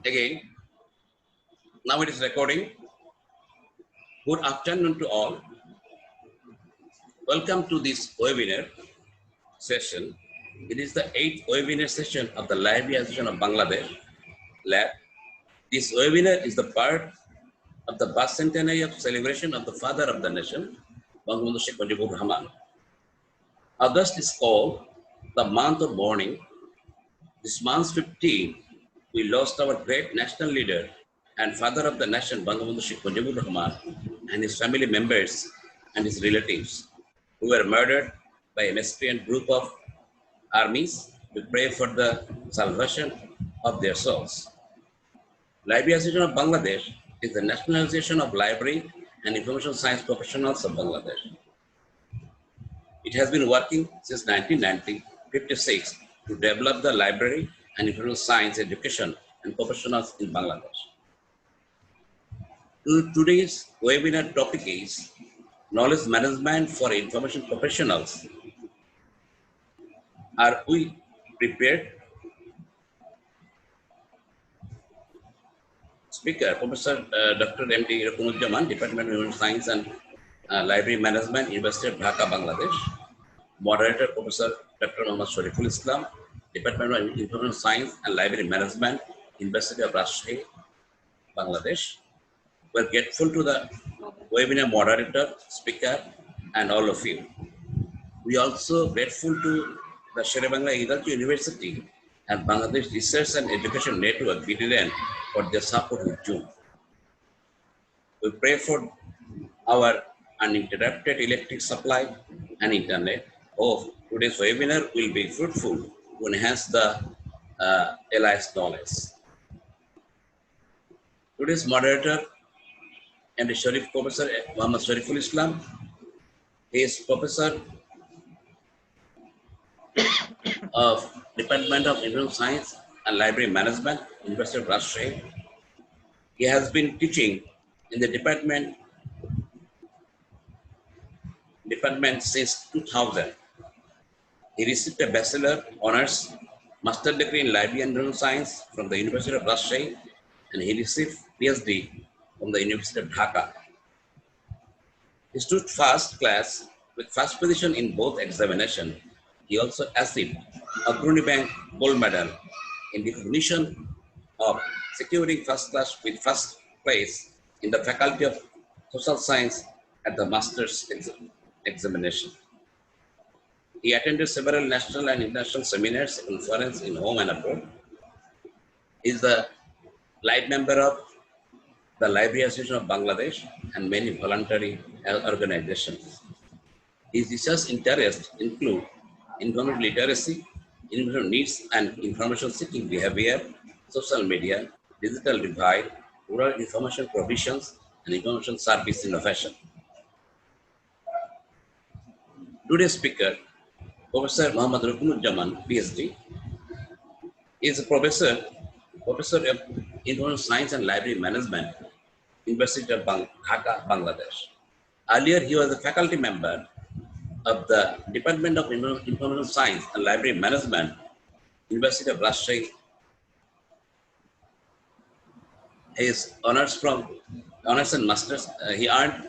Again, now it is recording. Good afternoon to all. Welcome to this webinar session. It is the 8th webinar session of the Library Association of Bangladesh lab. This webinar is the part of the bicentenary of celebration of the father of the nation, Bangabandhu Sheikh Mujibur Rahman. August is called the month of mourning. This month 15, we lost our great national leader and father of the nation, Bangabandhu Sheikh Mujibur Rahman, and his family members and his relatives, who were murdered by a miscreant group of armies to pray for the salvation of their souls. Library Association of Bangladesh is the National Association of Library and Information Science Professionals of Bangladesh. It has been working since 1956 to develop the library and information science education and professionals in Bangladesh. Today's webinar topic is knowledge management for information professionals. Are we prepared? Speaker, Professor Dr. M.D. Rakunujjaman, Department of Information Science and Library Management, University of Dhaka, Bangladesh. Moderator, Professor Dr. Muhammad Shariful Islam, Department of Information Science and Library Management, University of Rajshahi, Bangladesh. We're grateful to the webinar moderator, speaker, and all of you. We are also grateful to the Sher-e-Bangla Agricultural University and Bangladesh Research and Education Network, BDN, for their support with June. We pray for our uninterrupted electric supply and internet. Hope today's webinar will be fruitful to enhance the LIS knowledge. Today's moderator and the Sharif Professor Muhammad Shariful Islam. He is Professor of Department of Information Science and Library Management, University of Rajshahi. He has been teaching in the department since 2000. He received a Bachelor Honors Master degree in Library and Information Science from the University of Rajshahi, and he received PhD from the University of Dhaka. He stood first class with first position in both examinations. He also achieved Agroni Bank Gold Medal in recognition of securing first class with first place in the Faculty of Social Science at the Master's examination. He attended several national and international seminars and conferences in home and abroad. He is the live member of the Library Association of Bangladesh and many voluntary organizations. His research interests include information literacy, information needs and information seeking behavior, social media, digital divide, rural information provisions, and information service innovation. Today's speaker, Professor Muhammad Rakunujjaman, PhD, is a professor of Information Science and Library Management, University of Dhaka, Bangladesh. Earlier, he was a faculty member of the Department of Information Science and Library Management, University of Rajshahi. His honors and masters, he earned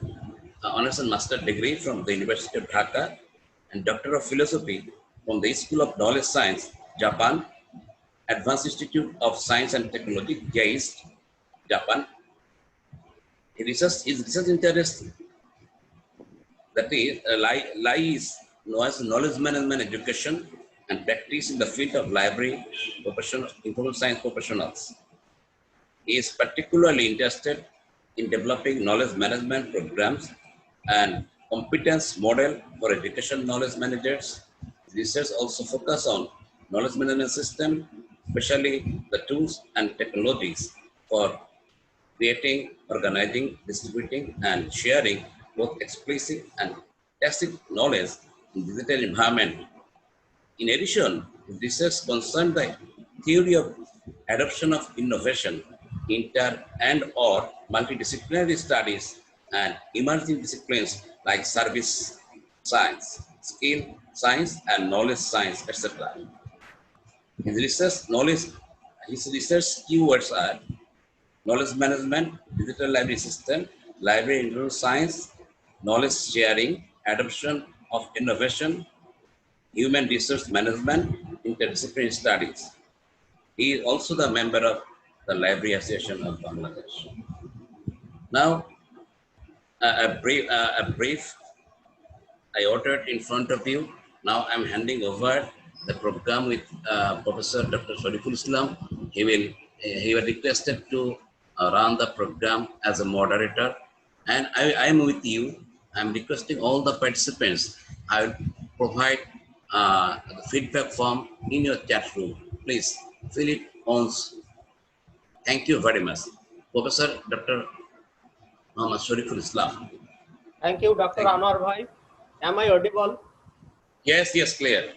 honors and master degree from the University of Dhaka and Doctor of Philosophy from the School of Knowledge Science, Japan, Advanced Institute of Science and Technology, JAIST, Japan. His research interest that is lies knowledge management education and practice in the field of library professional, information science professionals. He is particularly interested in developing knowledge management programs and competence model for education knowledge managers. Research also focus on knowledge management system, especially the tools and technologies for creating, organizing, distributing, and sharing both explicit and tacit knowledge in digital environment. In addition, research concerns the theory of adoption of innovation, inter and or multidisciplinary studies, and emerging disciplines like service science, skill science, and knowledge science, etc. His research knowledge His research keywords are knowledge management, digital library system, library internal science, knowledge sharing, adoption of innovation, human resource management, interdisciplinary studies. He is also the member of the Library Association of Bangladesh. Now, a brief I ordered in front of you. Now I'm handing over the program with Professor Dr. Shariful Islam. He was requested to run the program as a moderator, and I am with you. I'm requesting all the participants. I will provide the feedback form in your chat room. Please fill it once. Thank you very much, Professor Dr. Muhammad Shariful Islam. Thank you, Dr. Anwar Bhai. Am I audible? Yes, clear.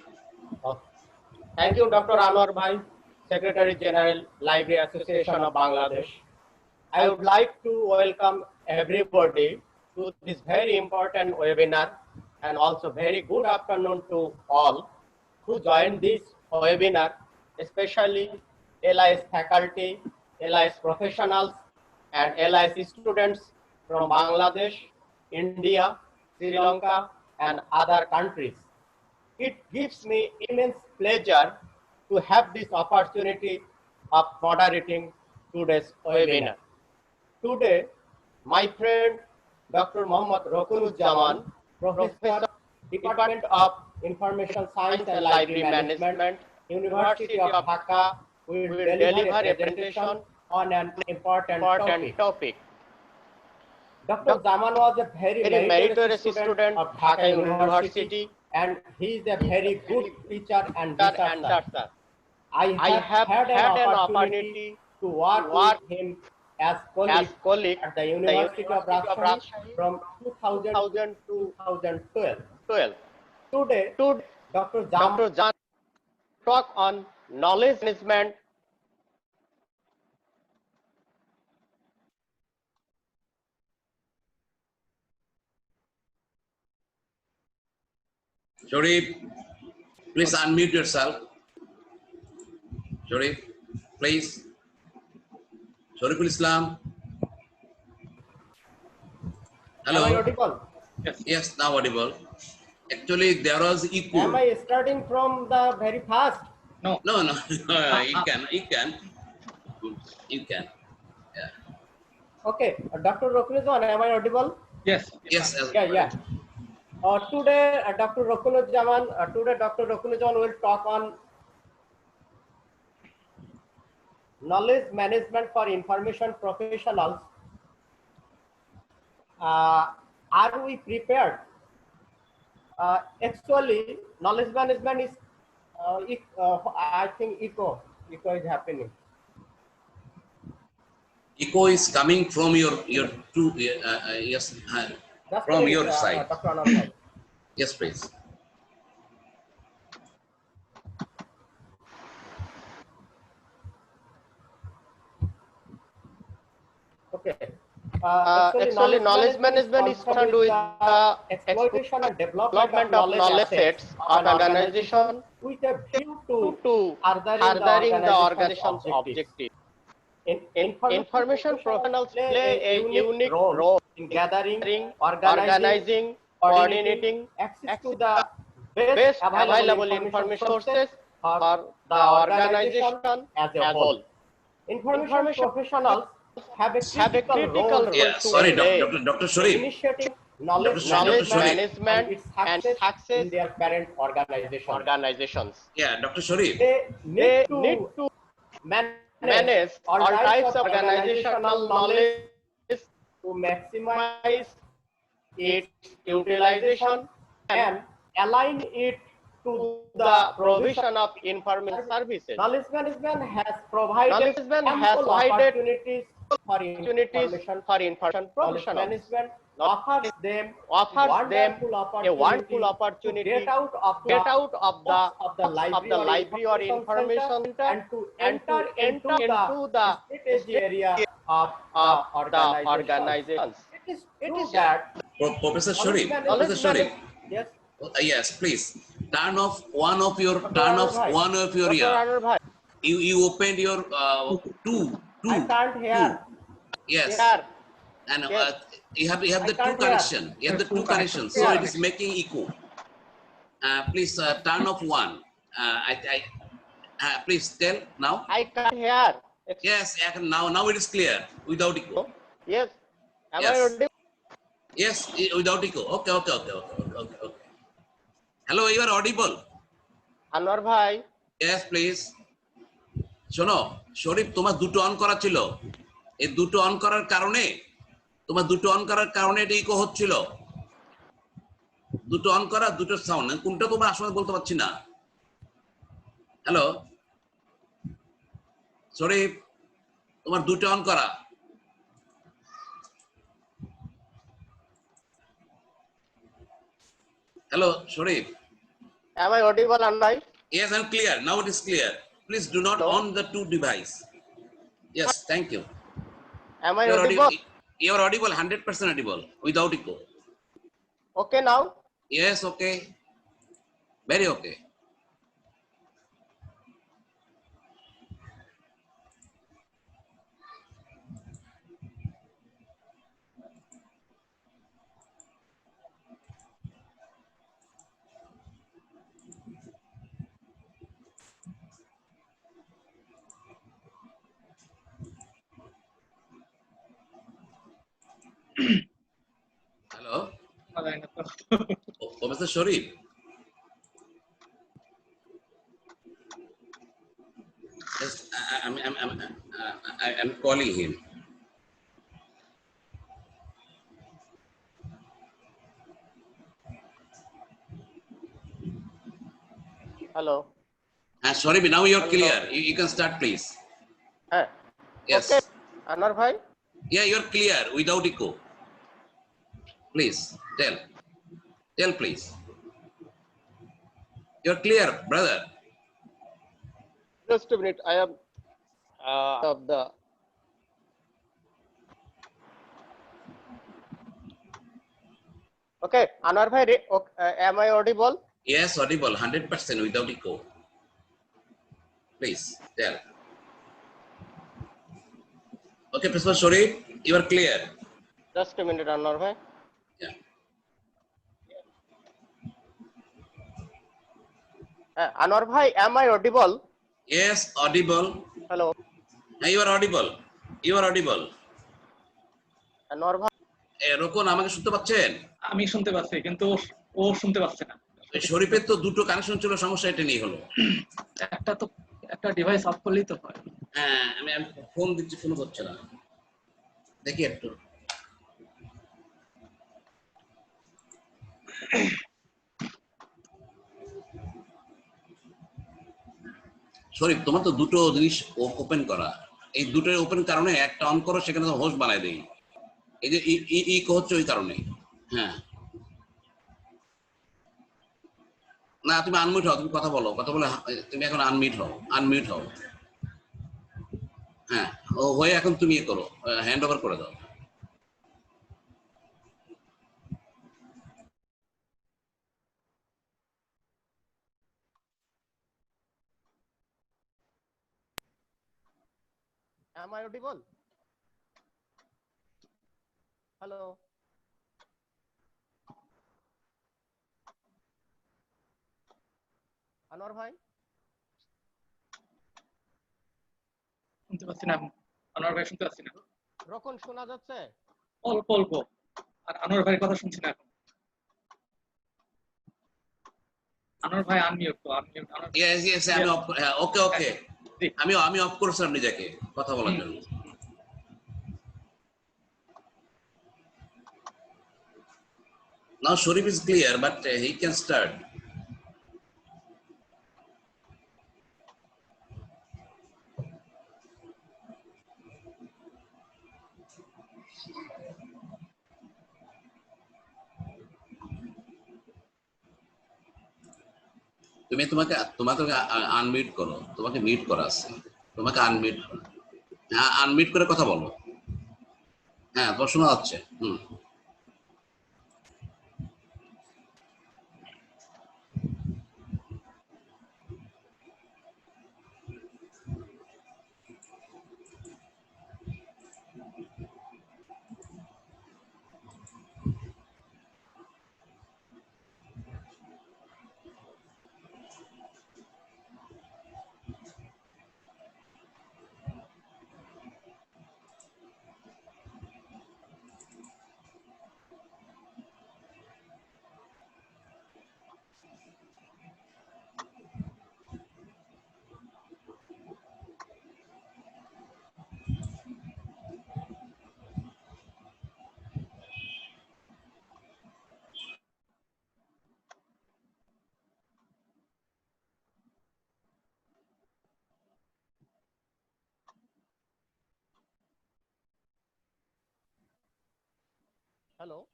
Thank you, Dr. Anwar Bhai, Secretary General, Library Association of Bangladesh. I would like to welcome everybody to this very important webinar, and also very good afternoon to all who joined this webinar, especially LIS faculty, LIS professionals, and LIS students from Bangladesh, India, Sri Lanka, and other countries. It gives me immense pleasure to have this opportunity of moderating today's webinar. Today, my friend Dr. Muhammad Rokunuzzaman, Professor, Department of Information Science and Library Management, University of Dhaka, will deliver a presentation on an important topic. Dr. Zaman was a very meritorious student of Dhaka University, and he is a very good teacher and researcher. I have had an opportunity to work with him as colleague at the University of Rajshahi from 2000 to 2012. Today, Dr. Zaman talk on knowledge management. Sharif, please unmute yourself. Sharif, please. Shariful Islam. Hello. Am I audible? Yes, now audible. Actually, there was echo. Am I starting from the very fast? No. You can. Yeah. Okay, Dr. Rokunuzzaman, am I audible? Yes. Yeah. Today, Dr. Rokunuzzaman will talk on knowledge management for information professionals. Are we prepared? Actually, knowledge management is, I think echo is happening. Echo is coming from your two yes. From your side. Dr. Anwar. Yes, please. Okay. Actually, knowledge management is concerned with the exploitation and development of knowledge sets of an organization with a view to furthering the organization's objective. Information professionals play a unique role in gathering, organizing, coordinating access to the best available information sources for the organization as a whole. Information professionals have a critical role Yeah, sorry, Dr. Sharif. initiating knowledge management and success in their parent organizations. Yeah, Dr. Sharif. They need to manage all types of organizational knowledge to maximize its utilization and align it to the provision of information services. Knowledge management has provided ample opportunities for information professionals. Management offers them a wonderful opportunity to get out of the library or information center and to enter into the strategy area of the organizations. It is that Professor Sharif. Yes. Yes, please turn off one of your ear. You opened your two. I can't hear. Yes. Here. And Yes. you have I the two can't hear. connection. You have the two connections, so Here. it is making echo. Please turn off one. Please tell now. I can't hear. Yes, now it is clear without echo. Yes. Am Yes. I audible? Yes, without echo. Okay. Hello, you are audible. Anwar bhai. Yes, please. শোনো শরীফ, তোমার দুটো on করা ছিল, এই দুটো on করার কারণে এটা ইকো হচ্ছিল। দুটো অন করা, দুটো সাউন্ড, কোনটা তোমার আসলে বলতে পারছি না। হ্যালো শরীফ, তোমার দুটো অন করা। Hello Sharif. Am I audible, Anwar? Yes, I'm clear. Now it is clear. Please do not Hello? on the two device. Yes, thank you. Am I You are audible? You are audible, 100% audible, without echo. Okay now? Yes, okay. Very okay. Hello. Mr. Sharif. Yes, I'm calling him. Hello. Sorry, now you're Hello. clear. You can start, please. Yes. Okay. Anwar bhai? Yeah, you're clear without echo. Please tell. Tell, please. You're clear, brother. Just a minute. I am of the. Okay. Anwar bhai, am I audible? Yes, audible, 100% without echo. Please tell. Okay, Principal Sharif, you are clear. Just a minute, Anwar bhai. Yeah. Anwar bhai, am I audible? Yes, audible. Hello. You are audible. You are audible. Anwar bhai. রোকন, আমাকে শুনতে পাচ্ছেন? আমি শুনতে পাচ্ছি, কিন্তু ও শুনতে পাচ্ছে না। শরীফের তো দুটো কানেকশন ছিল, সমস্যা এটা নিয়ে হলো। একটা ডিভাইস অফ করলেই তো হয়। হ্যাঁ, আমি ফোন দিচ্ছি, ফোন হচ্ছে না, দেখি একটু। শরীফ, তোমার তো দুটো জিনিস ওপেন করা, এই দুটোর ওপেন কারণে একটা অন করো, সেখানে তো হোস্ট বানাই দেই, এই যে ইকো হচ্ছে ওই কারণে। হ্যাঁ, না তুমি আনমিউট হও, তুমি কথা বলো, তুমি এখন আনমিউট হও। হ্যাঁ, ও হয়ে এখন তুমি করো, হ্যান্ড ওভার করে দাও। Am I audible? Hello. Anwar bhai? শুনতে পাচ্ছি না। আনোয়ার ভাই শুনতে পাচ্ছি না। রকন শোনা যাচ্ছে? অল্প অল্প। আর আনোয়ার ভাইয়ের কথা শুনছি না এখন। আনোয়ার ভাই আনমিউট তো, আনমিউট। ইয়েস, আমি অফ, ওকে। আমি অফ করেছিলাম নিজেকে কথা বলার জন্য। Now Sharif is clear, but he can start. তোমাকে আনমিউট করো, তোমাকে মিউট করা আছে, তোমাকে আনমিউট করো। হ্যাঁ, আনমিউট করে কথা বলো। হ্যাঁ, তোমার শোনা যাচ্ছে। Hello.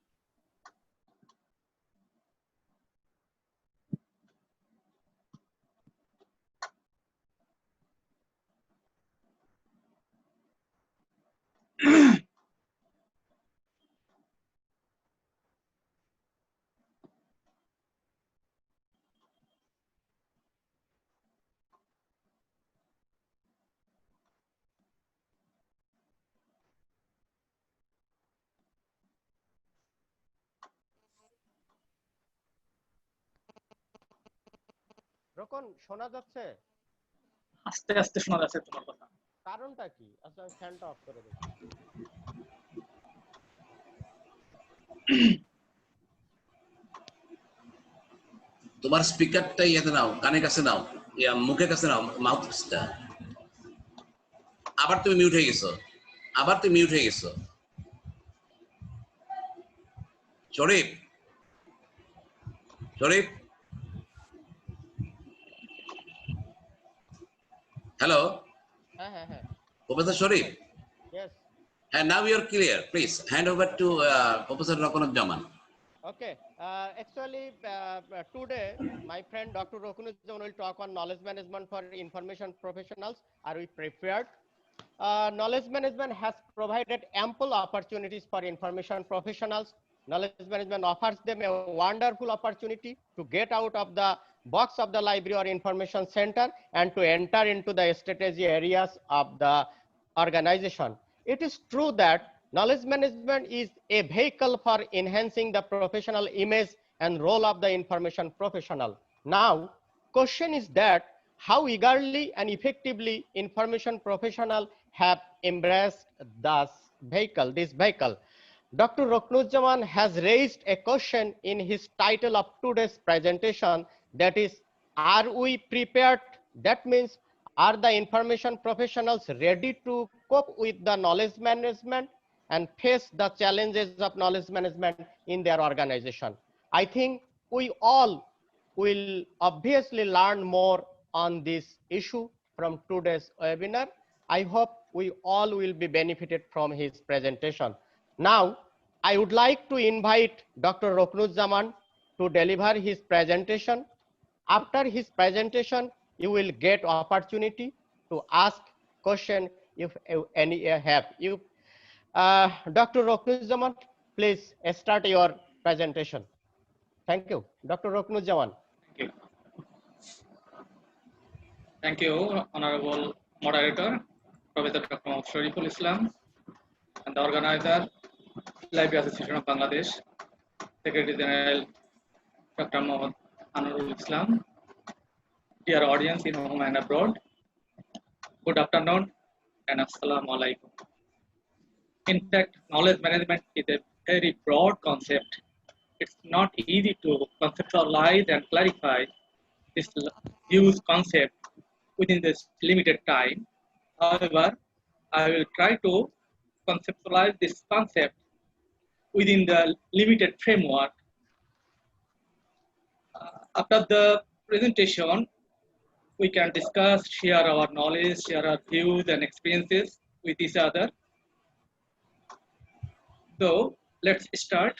রকন শোনা যাচ্ছে? আস্তে আস্তে শোনা যাচ্ছে তোমার কথা। কারণটা কি? আচ্ছা আমি ফ্যানটা অফ করে দেখি। তোমার স্পিকারটা ইয়াতে নাও, কানে কাছে নাও, ইয়া মুখের কাছে নাও, মাউথ পিসটা। আবার তুমি মিউট হয়ে গেছো, আবার তুমি মিউট হয়ে গেছো। শরীফ, শরীফ, হ্যালো, হ্যাঁ হ্যাঁ হ্যাঁ। Professor Sharif. Yes. And now you're clear. Please hand over to Professor Rokonuজ্জামান. Okay. Actually, today my friend Dr. Rokunuজ্জামান will talk on knowledge management for information professionals. Are we prepared? Knowledge management has provided ample opportunities for information professionals. Knowledge management offers them a wonderful opportunity to get out of the box of the library or information center and to enter into the strategy areas of the organization. It is true that knowledge management is a vehicle for enhancing the professional image and role of the information professional. Now, question is that how eagerly and effectively information professional have embraced this vehicle. Dr. Rokunuজ্জামান has raised a question in his title of today's presentation, that is, are we prepared? That means, are the information professionals ready to cope with the knowledge management and face the challenges of knowledge management in their organization? I think we all will obviously learn more on this issue from today's webinar. I hope we all will be benefited from his presentation. Now, I would like to invite Dr. Rokunuজ্জামান to deliver his presentation. After his presentation, you will get opportunity to ask question if any have. Dr. Rokunuজ্জামান, please start your presentation. Thank you. Dr. Rokunuজ্জামান. Thank you. Thank you, Honorable Moderator, Professor Dr. Shariful Islam, and the organizer, Library Association of Bangladesh, Secretary General Dr. Mohammad Anurul Islam, dear audience in home and abroad, good afternoon and Assalamu alaikum. In fact, knowledge management is a very broad concept. It's not easy to conceptualize and clarify this huge concept within this limited time. However, I will try to conceptualize this concept within the limited framework. After the presentation, we can discuss, share our knowledge, share our views and experiences with each other. So let's start.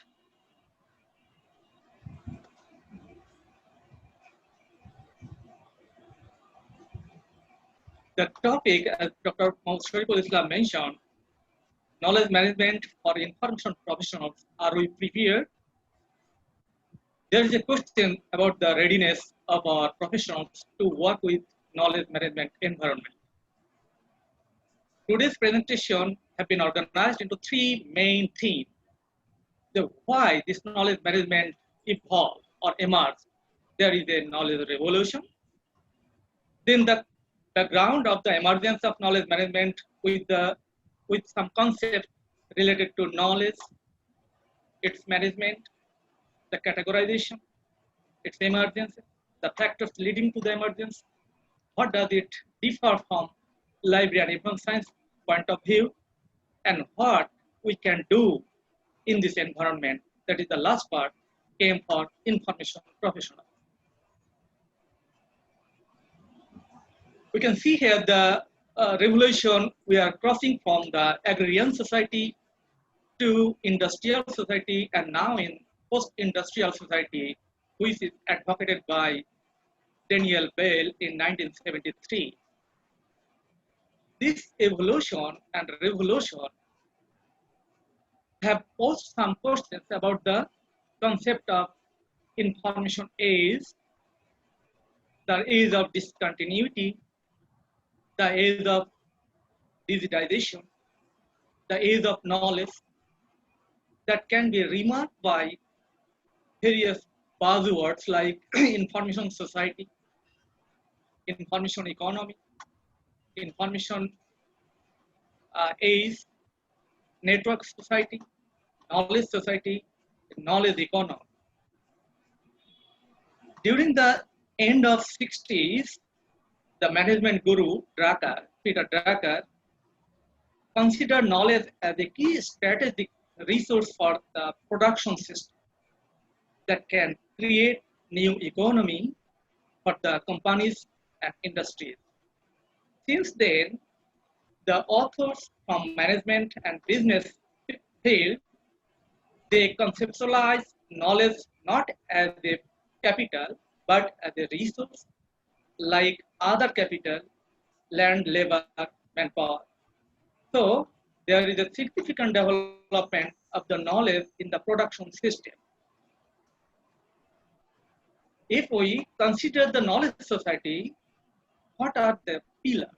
The topic, as Dr. Shariful Islam mentioned, knowledge management for information professionals. Are we prepared? There is a question about the readiness of our professionals to work with knowledge management environment. Today's presentation have been organized into three main themes. The why this knowledge management evolved or emerged. There is a knowledge revolution. Then the ground of the emergence of knowledge management with some concepts related to knowledge, its management, the categorization, its emergence, the factors leading to the emergence, what does it differ from library and information science point of view, and what we can do in this environment. That is the last part, came for information professionals. We can see here the revolution we are crossing from the agrarian society to industrial society and now in post-industrial society, which is advocated by Daniel Bell in 1973. This evolution and revolution have posed some questions about the concept of information age, the age of discontinuity, the age of digitization, the age of knowledge that can be remarked by various buzzwords like information society, information economy, information age, network society, knowledge society, knowledge economy. During the end of 60s, the management guru Peter Drucker, considered knowledge as a key strategic resource for the production system that can create new economy for the companies and industries. Since then, the authors from management and business field, they conceptualize knowledge not as a capital, but as a resource like other capital, land, labor, manpower. So there is a significant development of the knowledge in the production system. If we consider the knowledge society, what are the pillars?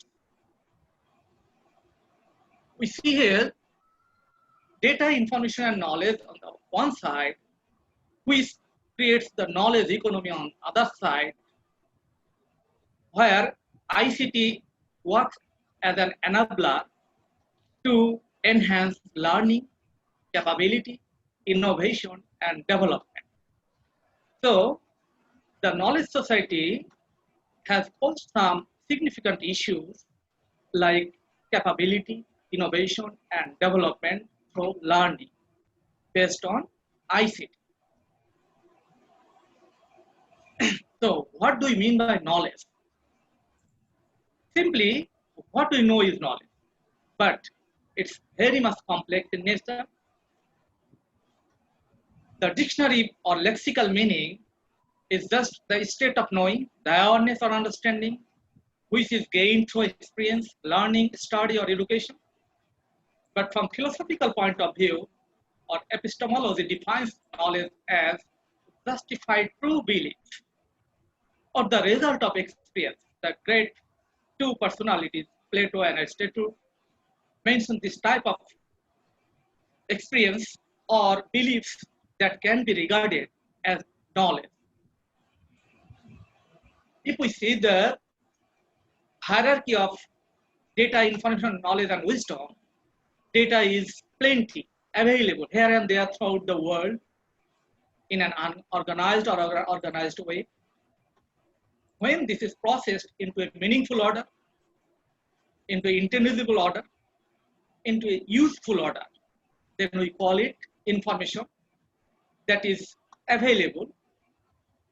We see here data, information, and knowledge on the one side, which creates the knowledge economy on the other side, where ICT works as an enabler to enhance learning, capability, innovation, and development. So, the knowledge society has posed some significant issues like capability, innovation, and development through learning based on ICT. So, what do we mean by knowledge? Simply, what we know is knowledge, but it's very much complex in nature. The dictionary or lexical meaning is just the state of knowing, the awareness or understanding, which is gained through experience, learning, study, or education. But from philosophical point of view, or epistemology defines knowledge as justified true belief, or the result of experience. The great two personalities, Plato and Aristotle, mention this type of experience or beliefs that can be regarded as knowledge. If we see the hierarchy of data, information, knowledge, and wisdom, data is plenty, available here and there throughout the world in an unorganized or organized way. When this is processed into a meaningful order, into intelligible order, into a useful order, then we call it information that is available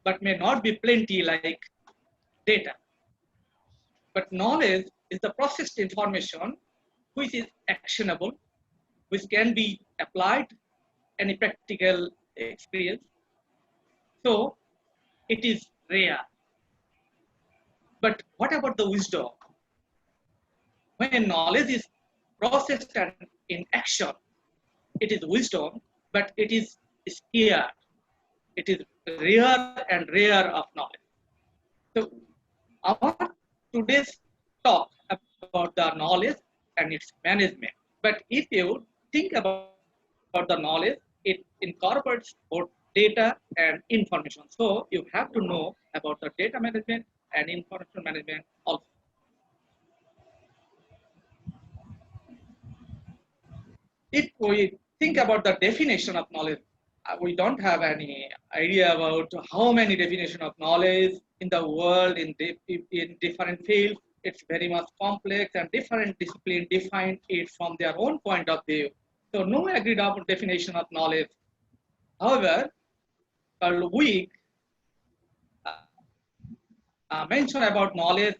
but may not be plenty like data. But knowledge is the processed information which is actionable, which can be applied in a practical experience. So it is rare. But what about the wisdom? When knowledge is processed and in action, it is wisdom, but it is scarce. It is rare and rare of knowledge. So our today's talk about the knowledge and its management. But if you think about the knowledge, it incorporates both data and information. So you have to know about the data management and information management also. If we think about the definition of knowledge, we don't have any idea about how many definitions of knowledge in the world in different fields. It's very much complex and different disciplines define it from their own point of view. So no agreed upon definition of knowledge. However, Carl Weick mentioned about knowledge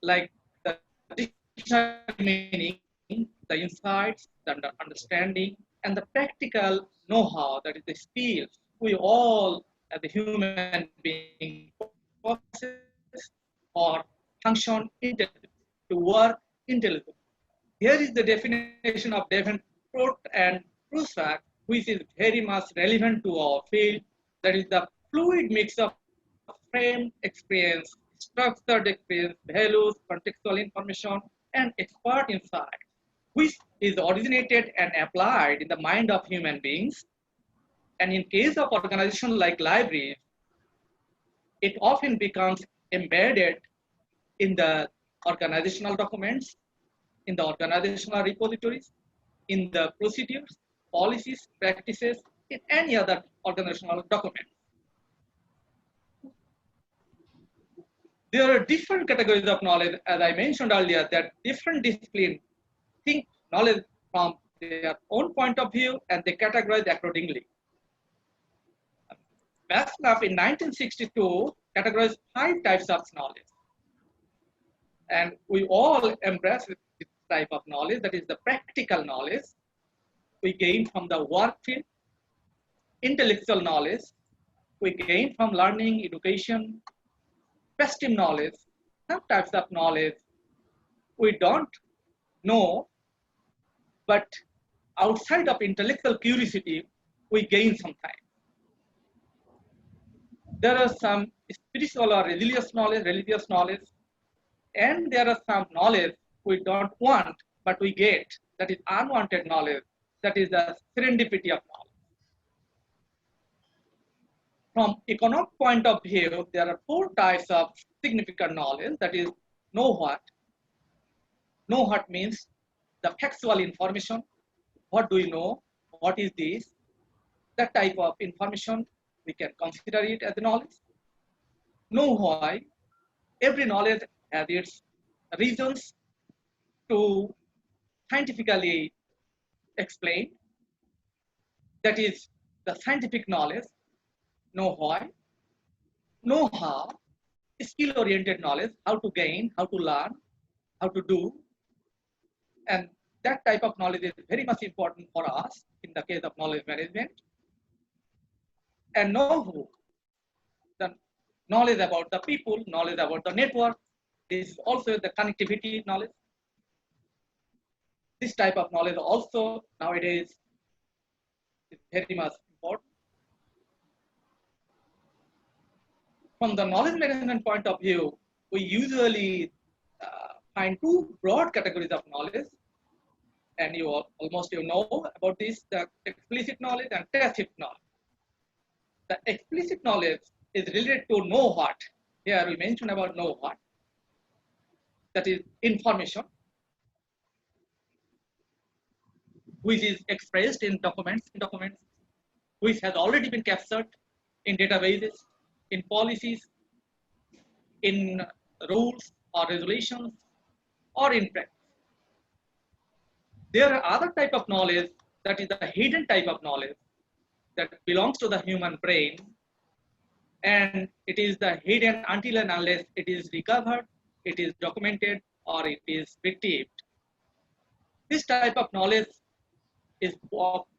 like the dictionary meaning, the insights, the understanding, and the practical know-how, that is the skills we all as a human being possess or function intelligently, to work intelligently. Here is the definition of Davenport and Prusak, which is very much relevant to our field. That is the fluid mix of framed experience, structured experience, values, contextual information, and expert insight, which is originated and applied in the mind of human beings. And in case of organizations like libraries, it often becomes embedded in the organizational documents, in the organizational repositories, in the procedures, policies, practices, in any other organizational document. There are different categories of knowledge, as I mentioned earlier, that different disciplines think knowledge from their own point of view and they categorize accordingly. Maslach in 1962 categorized 5 types of knowledge. And we all embrace this type of knowledge, that is the practical knowledge we gain from the work field, intellectual knowledge we gain from learning, education, passive knowledge, some types of knowledge we don't know, but outside of intellectual curiosity, we gain sometimes. There are some spiritual or religious knowledge, and there are some knowledge we don't want, but we get, that is unwanted knowledge, that is the serendipity of knowledge. From economic point of view, there are 4 types of significant knowledge, that is know what. Know what means the factual information. What do you know? What is this? That type of information, we can consider it as knowledge. Know why. Every knowledge has its reasons to scientifically explain. That is the scientific knowledge. Know why. Know how. Skill-oriented knowledge, how to gain, how to learn, how to do. And that type of knowledge is very much important for us in the case of knowledge management. And know who. The knowledge about the people, knowledge about the network. This is also the connectivity knowledge. This type of knowledge also nowadays is very much important. From the knowledge management point of view, we usually find 2 broad categories of knowledge. And you almost know about this, the explicit knowledge and tacit knowledge. The explicit knowledge is related to know what. Here we mentioned about know what. That is information, which is expressed in documents, which has already been captured in databases, in policies, in rules or regulations, or in practice. There are other type of knowledge, that is the hidden type of knowledge, that belongs to the human brain, and it is the hidden until and unless it is recovered, it is documented, or it is retrieved. This type of knowledge is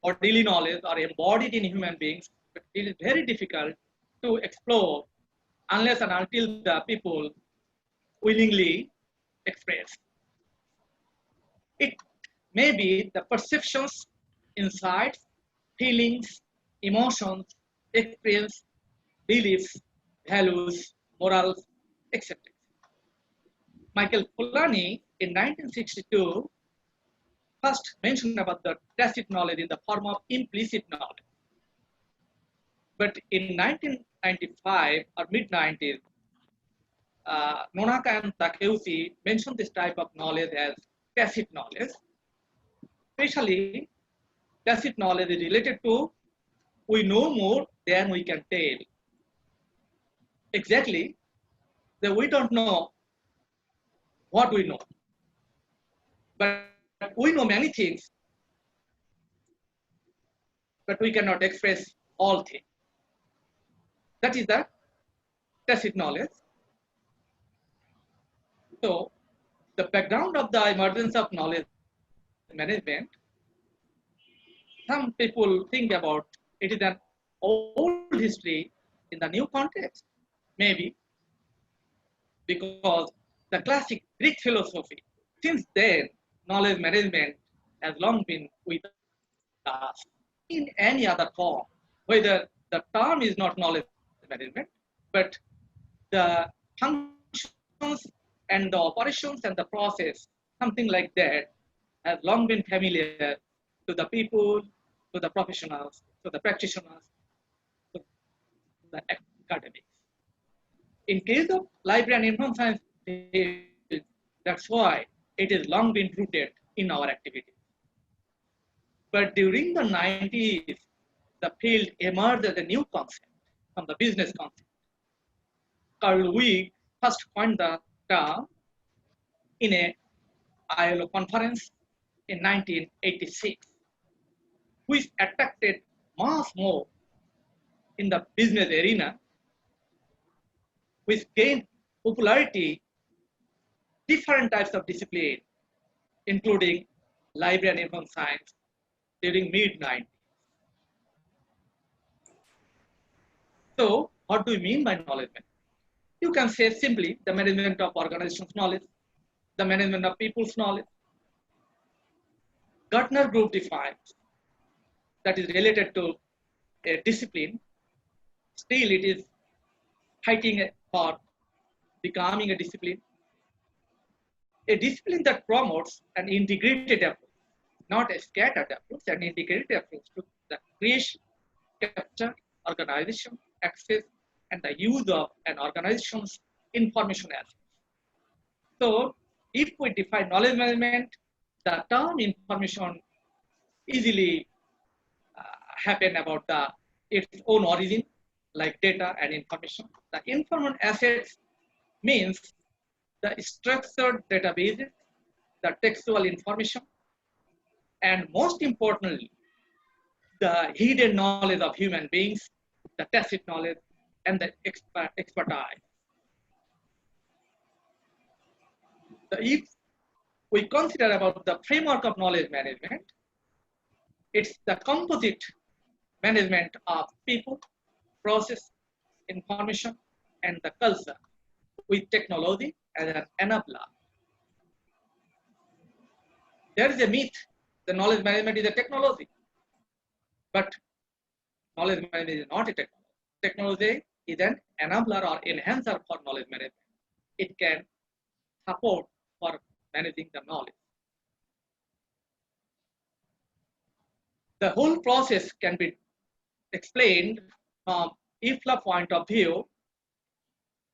bodily knowledge or embodied in human beings, but it is very difficult to explore unless and until the people willingly express. It may be the perceptions, insights, feelings, emotions, experience, beliefs, values, morals, etc. Michael Polanyi in 1962 first mentioned about the tacit knowledge in the form of implicit knowledge. But in 1995 or mid-90s, Nonaka and Takeuchi mentioned this type of knowledge as tacit knowledge. Especially, tacit knowledge is related to we know more than we can tell. Exactly, that we don't know what we know. But we know many things, but we cannot express all things. That is the tacit knowledge. So, the background of the emergence of knowledge management some people think about it is an old history in the new context. Maybe because the classic Greek philosophy, since then, knowledge management has long been with us in any other form, whether the term is not knowledge management, but the functions and the operations and the process, something like that, has long been familiar to the people, to the professionals, to the practitioners, to the academics. In case of library and information science field, that's why it has long been rooted in our activities. But during the 90s, the field emerged as a new concept from the business concept. Carl Wig first coined the term in a ILO conference in 1986, which attracted much more in the business arena, which gained popularity different types of discipline, including library and information science during mid-90s. So, what do we mean by knowledge management? You can say simply the management of organization's knowledge, the management of people's knowledge. Gartner Group defines that is related to a discipline. Still, it is fighting for becoming a discipline. A discipline that promotes an integrated approach, not a scattered approach, an integrated approach to the creation, capture, organization, access, and the use of an organization's information assets. So, if we define knowledge management, the term information easily happen about its own origin, like data and information. The information assets means the structured databases, the textual information, and most importantly, the hidden knowledge of human beings, the tacit knowledge, and the expertise. If we consider about the framework of knowledge management, it's the composite management of people, process, information, and the culture with technology as an enabler. There is a myth, the knowledge management is a technology, but knowledge management is not a technology. Technology is an enabler or enhancer for knowledge management. It can support for managing the knowledge. The whole process can be explained from IFLA point of view,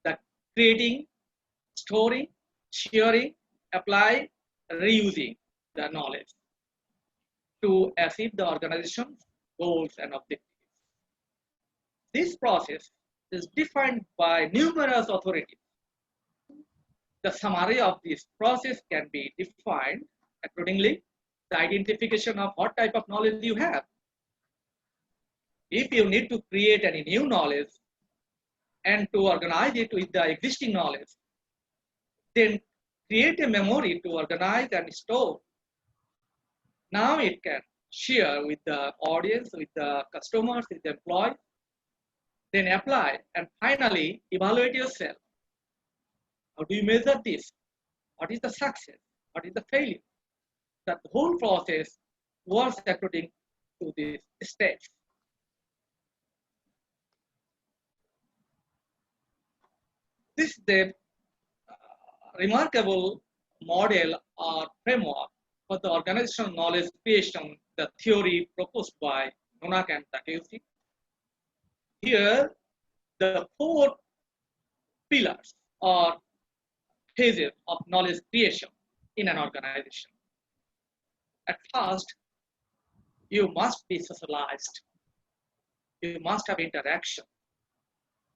that creating, storing, sharing, apply, reusing the knowledge to achieve the organization's goals and objectives. This process is defined by numerous authorities. The summary of this process can be defined accordingly, the identification of what type of knowledge you have. If you need to create any new knowledge and to organize it with the existing knowledge, then create a memory to organize and store. Now it can share with the audience, with the customers, with the employees, then apply and finally evaluate yourself. How do you measure this? What is the success? What is the failure? The whole process works according to these steps. This is the remarkable model or framework for the organizational knowledge creation, the theory proposed by Nonaka and Takeuchi. Here, the 4 pillars or phases of knowledge creation in an organization. At first, you must be socialized. You must have interaction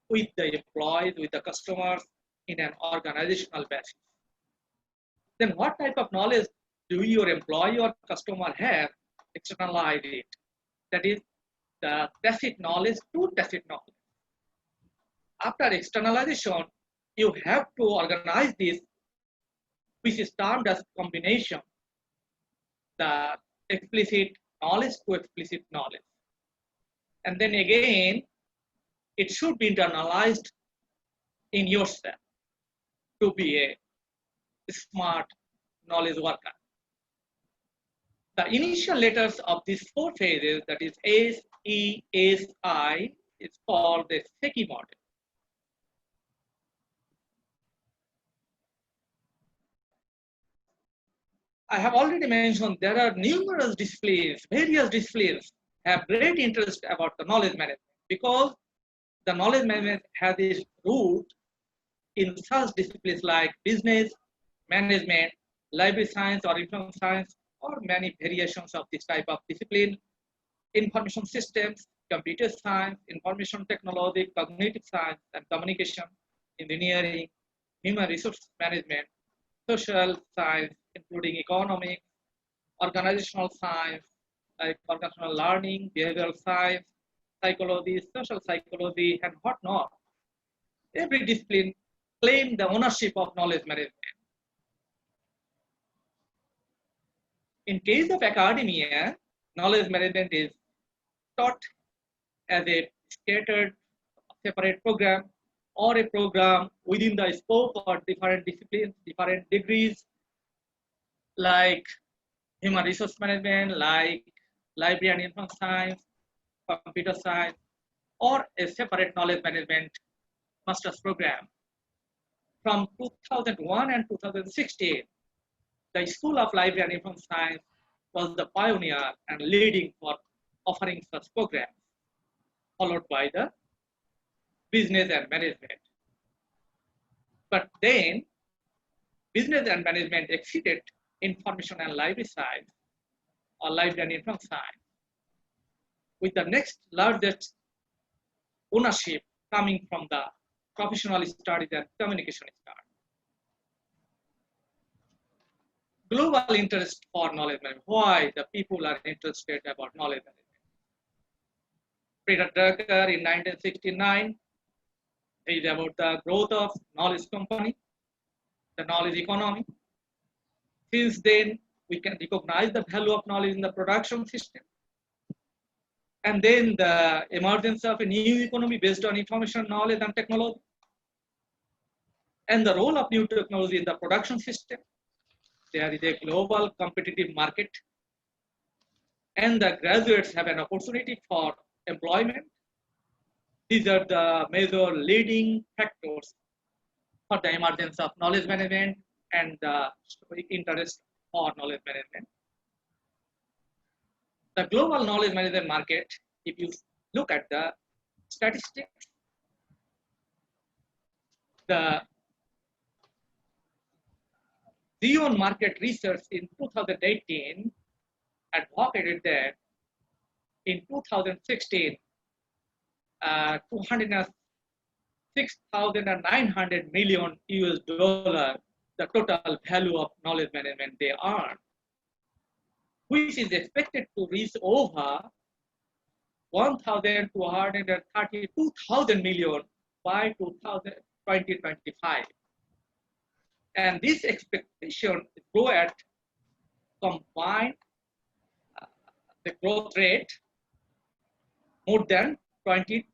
with the employees, with the customers in an organizational basis. Then what type of knowledge do your employee or customer have? Externalize it. That is the tacit knowledge to tacit knowledge. After externalization, you have to organize this, which is termed as combination, the explicit knowledge to explicit knowledge. And then again, it should be internalized in yourself to be a smart knowledge worker. The initial letters of these four phases, that is S, E, S, I, is called the SECI model. I have already mentioned there are numerous disciplines, various disciplines have great interest about the knowledge management because the knowledge management has its root in such disciplines like business, management, library science or information science, or many variations of this type of discipline, information systems, computer science, information technology, cognitive science and communication, engineering, human resource management, social science, including economics, organizational science, like organizational learning, behavioral science, psychology, social psychology, and whatnot. Every discipline claims the ownership of knowledge management. In case of academia, knowledge management is taught as a scattered separate program or a program within the scope of different disciplines, different degrees, like human resource management, like library and information science, computer science, or a separate knowledge management master's program. From 2001 and 2016, the School of Library and Information Science was the pioneer and leading for offering such programs, followed by the business and management. But then, business and management exceeded information and library science, or library and information science, with the next largest ownership coming from the professional studies and communication studies. Global interest for knowledge management. Why the people are interested about knowledge management? Peter Drucker in 1969 is about the growth of knowledge company, the knowledge economy. Since then, we can recognize the value of knowledge in the production system. And then the emergence of a new economy based on information, knowledge, and technology. And the role of new technology in the production system. There is a global competitive market. And the graduates have an opportunity for employment. These are the major leading factors for the emergence of knowledge management and the interest for knowledge management. The global knowledge management market, if you look at the statistics, the Zion Market Research in 2018 advocated that in 2016, 206,900 million US dollar, the total value of knowledge management they earn, which is expected to reach over 1,232,000 million by 2025. And this expectation grow at combined the growth rate more than 22%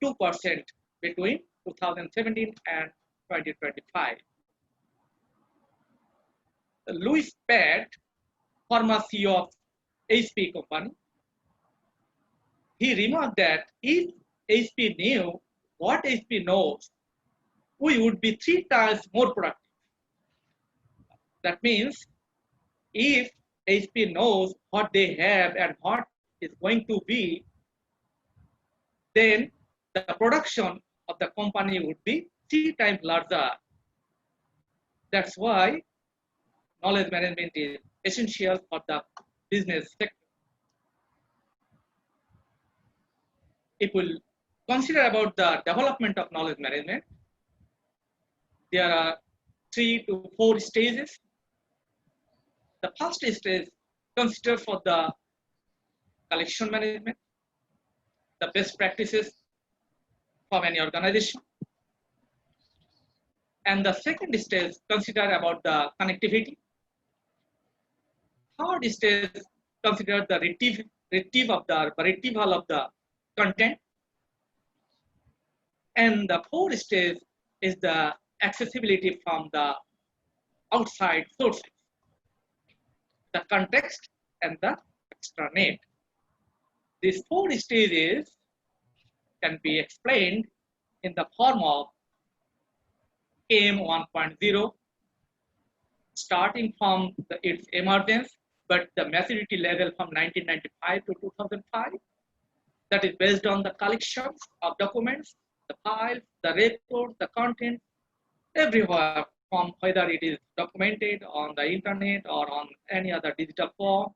between 2017 and 2025. Louis Pett, former CEO of HP company, he remarked that if HP knew what HP knows, we would be 3 times more productive. That means if HP knows what they have and what is going to be, then the production of the company would be 3 times larger. That's why knowledge management is essential for the business sector. If we consider about the development of knowledge management, there are 3 to 4 stages. The first stage consider for the collection management, the best practices from any organization. And the second stage consider about the connectivity. Third stage consider the retrieval of the content. And the fourth stage is the accessibility from the outside sources, the context and the extranet. These four stages can be explained in the form of KM 1.0, starting from its emergence, but the maturity level from 1995 to 2005. That is based on the collections of documents, the files, the records, the content, everywhere, from whether it is documented on the internet or on any other digital form.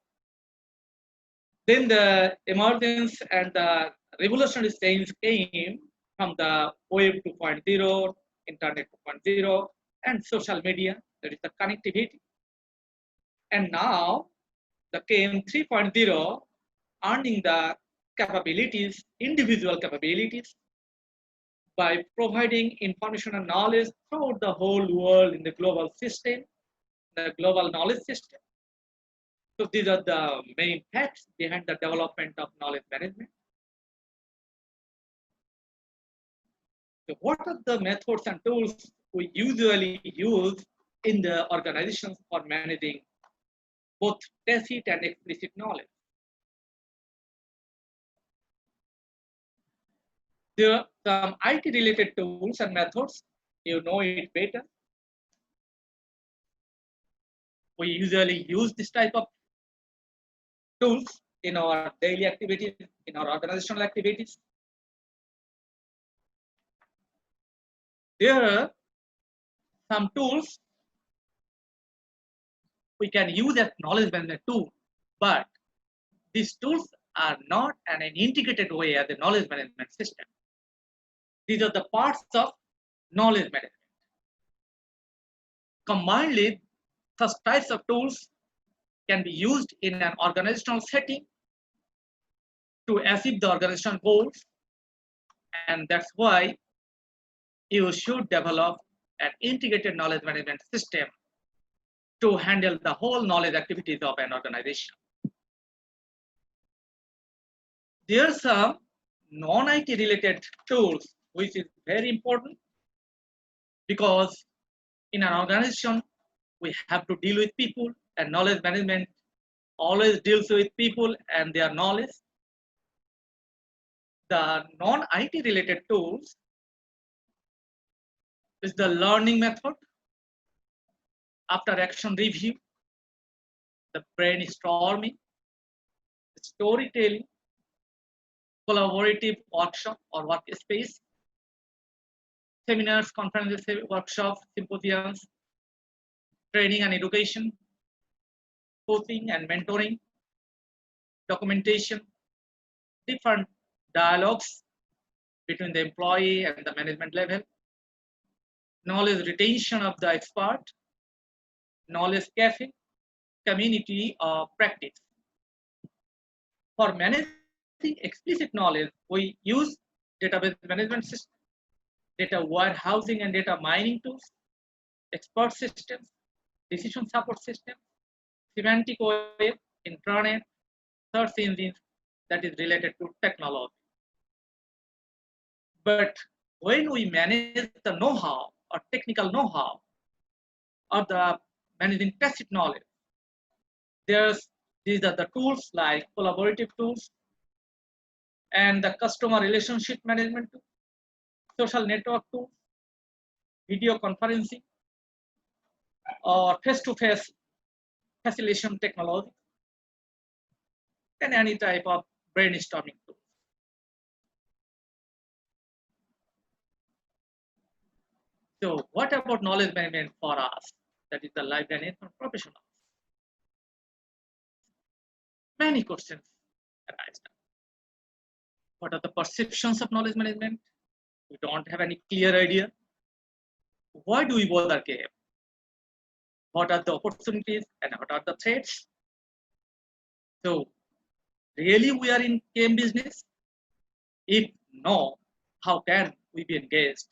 Then the emergence and the revolutionary change came from the Web 2.0, Internet 2.0, and social media, that is the connectivity. And now the KM 3.0, earning the capabilities, individual capabilities, by providing information and knowledge throughout the whole world in the global system, the global knowledge system. So these are the main facts behind the development of knowledge management. So what are the methods and tools we usually use in the organizations for managing both tacit and explicit knowledge? There are some IT-related tools and methods. You know it better. We usually use this type of tools in our daily activities, in our organizational activities. There are some tools we can use as knowledge management tool, but these tools are not in an integrated way as a knowledge management system. These are the parts of knowledge management. Combinedly, such types of tools can be used in an organizational setting to achieve the organizational goals, and that's why you should develop an integrated knowledge management system to handle the whole knowledge activities of an organization. There are some non-IT related tools which is very important, because in an organization we have to deal with people, and knowledge management always deals with people and their knowledge. The non-IT related tools is the learning method, after action review, the brainstorming, the storytelling, collaborative workshop or workspace, seminars, conferences, workshops, symposiums, training and education, coaching and mentoring, documentation, different dialogues between the employee and the management level, knowledge retention of the expert, knowledge cafe, community of practice. For managing explicit knowledge, we use database management system, data warehousing and data mining tools, expert systems, decision support systems, semantic web, intranet, search engines that is related to technology. But when we manage the know-how or technical know-how or the managing tacit knowledge, these are the tools like collaborative tools and the customer relationship management tool, social network tools, video conferencing, or face-to-face facilitation technology, and any type of brainstorming tool. So what about knowledge management for us? That is the life management professionals. Many questions arise. What are the perceptions of knowledge management? We don't have any clear idea. Why do we bother care? What are the opportunities and what are the threats? So really we are in game business? If no, how can we be engaged?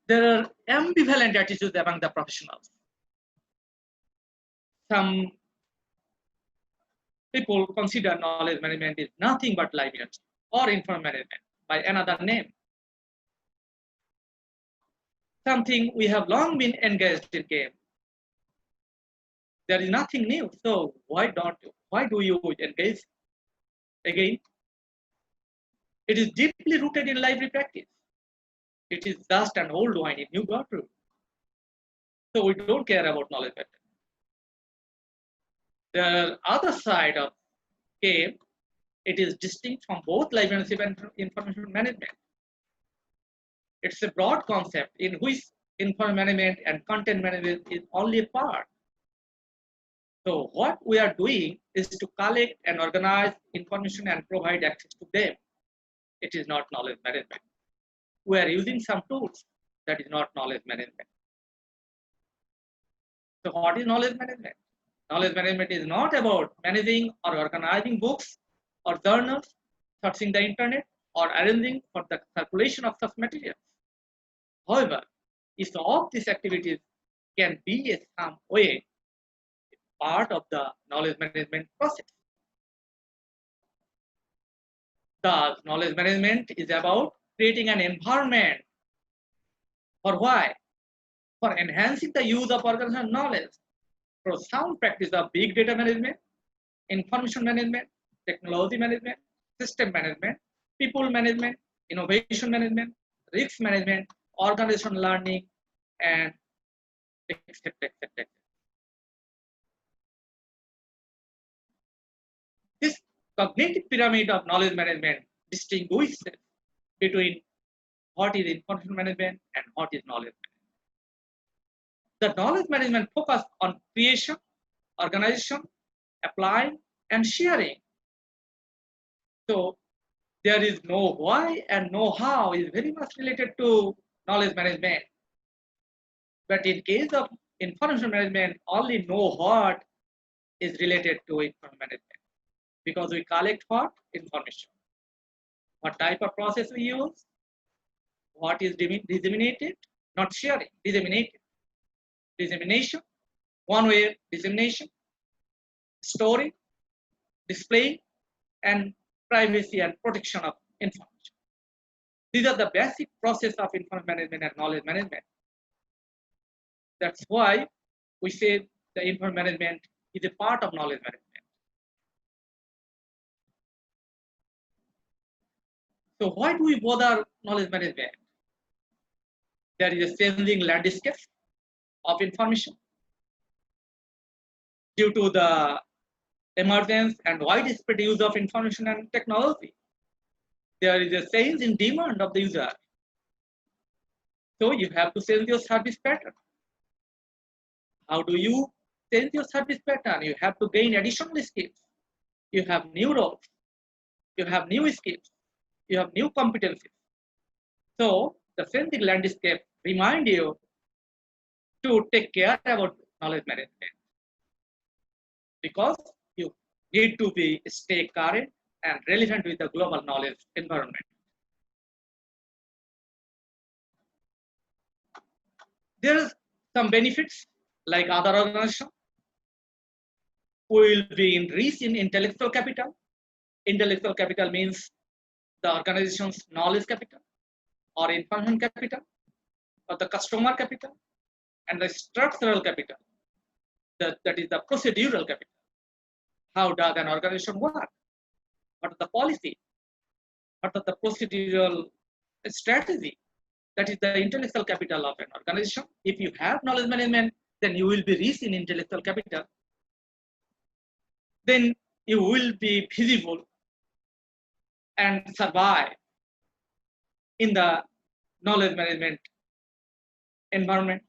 There are ambivalent attitudes among the professionals. some people consider knowledge management is nothing but library or information management by another name. Something we have long been engaged in game. There is nothing new. So why do you engage again? It is deeply rooted in library practice. It is just an old wine in new bottle. So we don't care about knowledge management. The other side of game, it is distinct from both librarianship and information management. It's a broad concept in which information management and content management is only a part. So what we are doing is to collect and organize information and provide access to them. It is not knowledge management. We are using some tools. That is not knowledge management. So what is knowledge management? Knowledge management is not about managing or organizing books or journals, searching the internet, or arranging for the circulation of such materials. However, if all these activities can be in some way part of the knowledge management process. Thus, knowledge management is about creating an environment for why? For enhancing the use of organizational knowledge through sound practice of big data management, information management, technology management, system management, people management, innovation management, risk management, organizational learning, and etc. This cognitive pyramid of knowledge management distinguishes between what is information management and what is knowledge management. The knowledge management focus on creation, organization, applying, and sharing. So there is no why and no how is very much related to knowledge management. But in case of information management, only know what is related to information management. Because we collect what? Information. What type of process we use? What is disseminated? Not sharing, disseminated. Dissemination, one way dissemination, storing, display, and privacy and protection of information. These are the basic process of information management and knowledge management. That's why we say the information management is a part of knowledge management. So why do we bother knowledge management? There is a changing landscape of information due to the emergence and widespread use of information and technology. There is a change in demand of the user. So you have to change your service pattern. How do you change your service pattern? You have to gain additional skills. You have new roles. You have new skills. You have new competencies. So the changing landscape remind you to take care about knowledge management because you need to stay current and relevant with the global knowledge environment. There are some benefits like other organizations will be enriched in intellectual capital. Intellectual capital means the organization's knowledge capital or information capital or the customer capital and the structural capital. That is the procedural capital. How does an organization work? What is the policy? What is the procedural strategy? That is the intellectual capital of an organization. If you have knowledge management, then you will be rich in intellectual capital. Then you will be visible and survive in the knowledge management environment.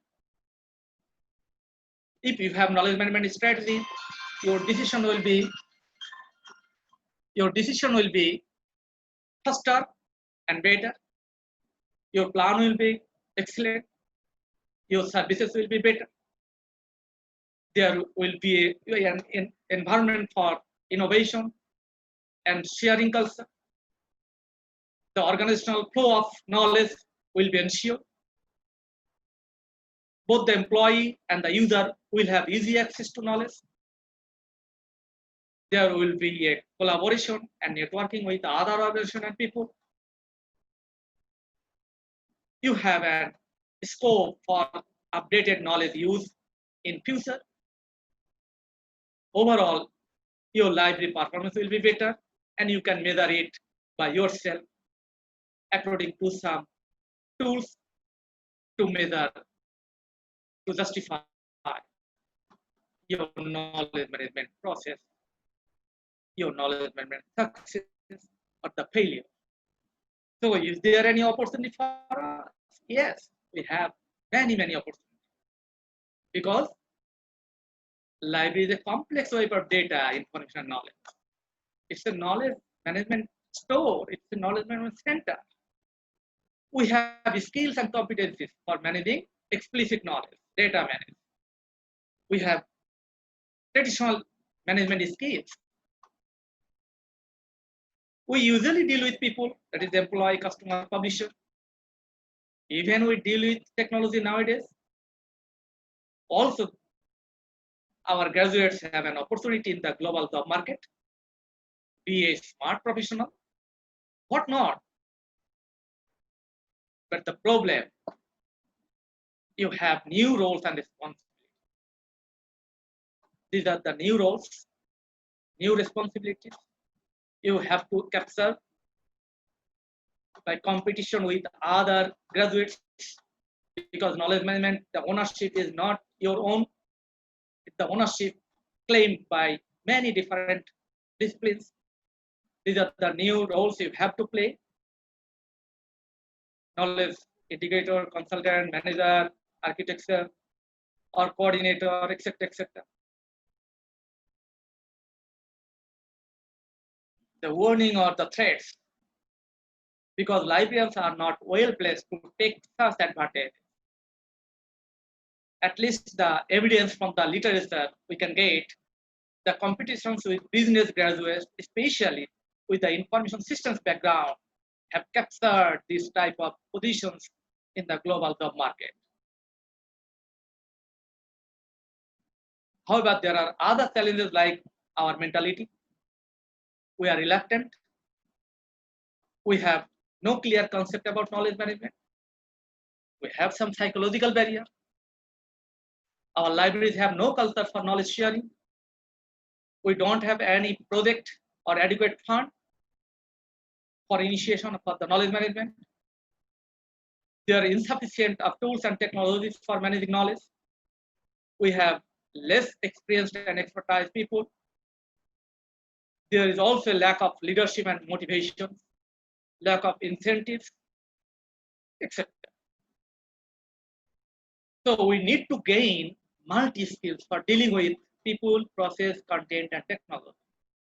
If you have knowledge management strategy, your decision will be faster and better. Your plan will be excellent. Your services will be better. There will be an environment for innovation and sharing culture. The organizational flow of knowledge will be ensured. Both the employee and the user will have easy access to knowledge. there will be a collaboration and networking with other organizations and people. You have a scope for updated knowledge use in future. Overall, your library performance will be better, and you can measure it by yourself according to some tools to measure, to justify your knowledge management process, your knowledge management success or the failure. So is there any opportunity for us? Yes, we have many opportunities, because library is a complex web of data, information, and knowledge. It's a knowledge management store. It's a knowledge management center. We have skills and competencies for managing explicit knowledge, data management. We have traditional management skills. We usually deal with people, that is employee, customer, publisher. Even we deal with technology nowadays. Also, our graduates have an opportunity in the global job market. Be a smart professional, what not? But the problem, you have new roles and responsibilities. These are the new roles, new responsibilities. You have to capture by competition with other graduates, because knowledge management, the ownership is not your own. It's the ownership claimed by many different disciplines. These are the new roles you have to play. Knowledge integrator, consultant, manager, architecture, or coordinator, etc., etc. The warning or the threats, because librarians are not well placed to take such advantage. At least the evidence from the literature we can get, the competitions with business graduates, especially with the information systems background, have captured this type of positions in the global job market. However, there are other challenges like our mentality. We are reluctant. We have no clear concept about knowledge management. We have some psychological barrier. Our libraries have no culture for knowledge sharing. We don't have any project or adequate fund for initiation of the knowledge management. There are insufficient of tools and technologies for managing knowledge. We have less experienced and expertise people. There is also a lack of leadership and motivation, lack of incentives, etc. So we need to gain multi-skills for dealing with people, process, content, and technology.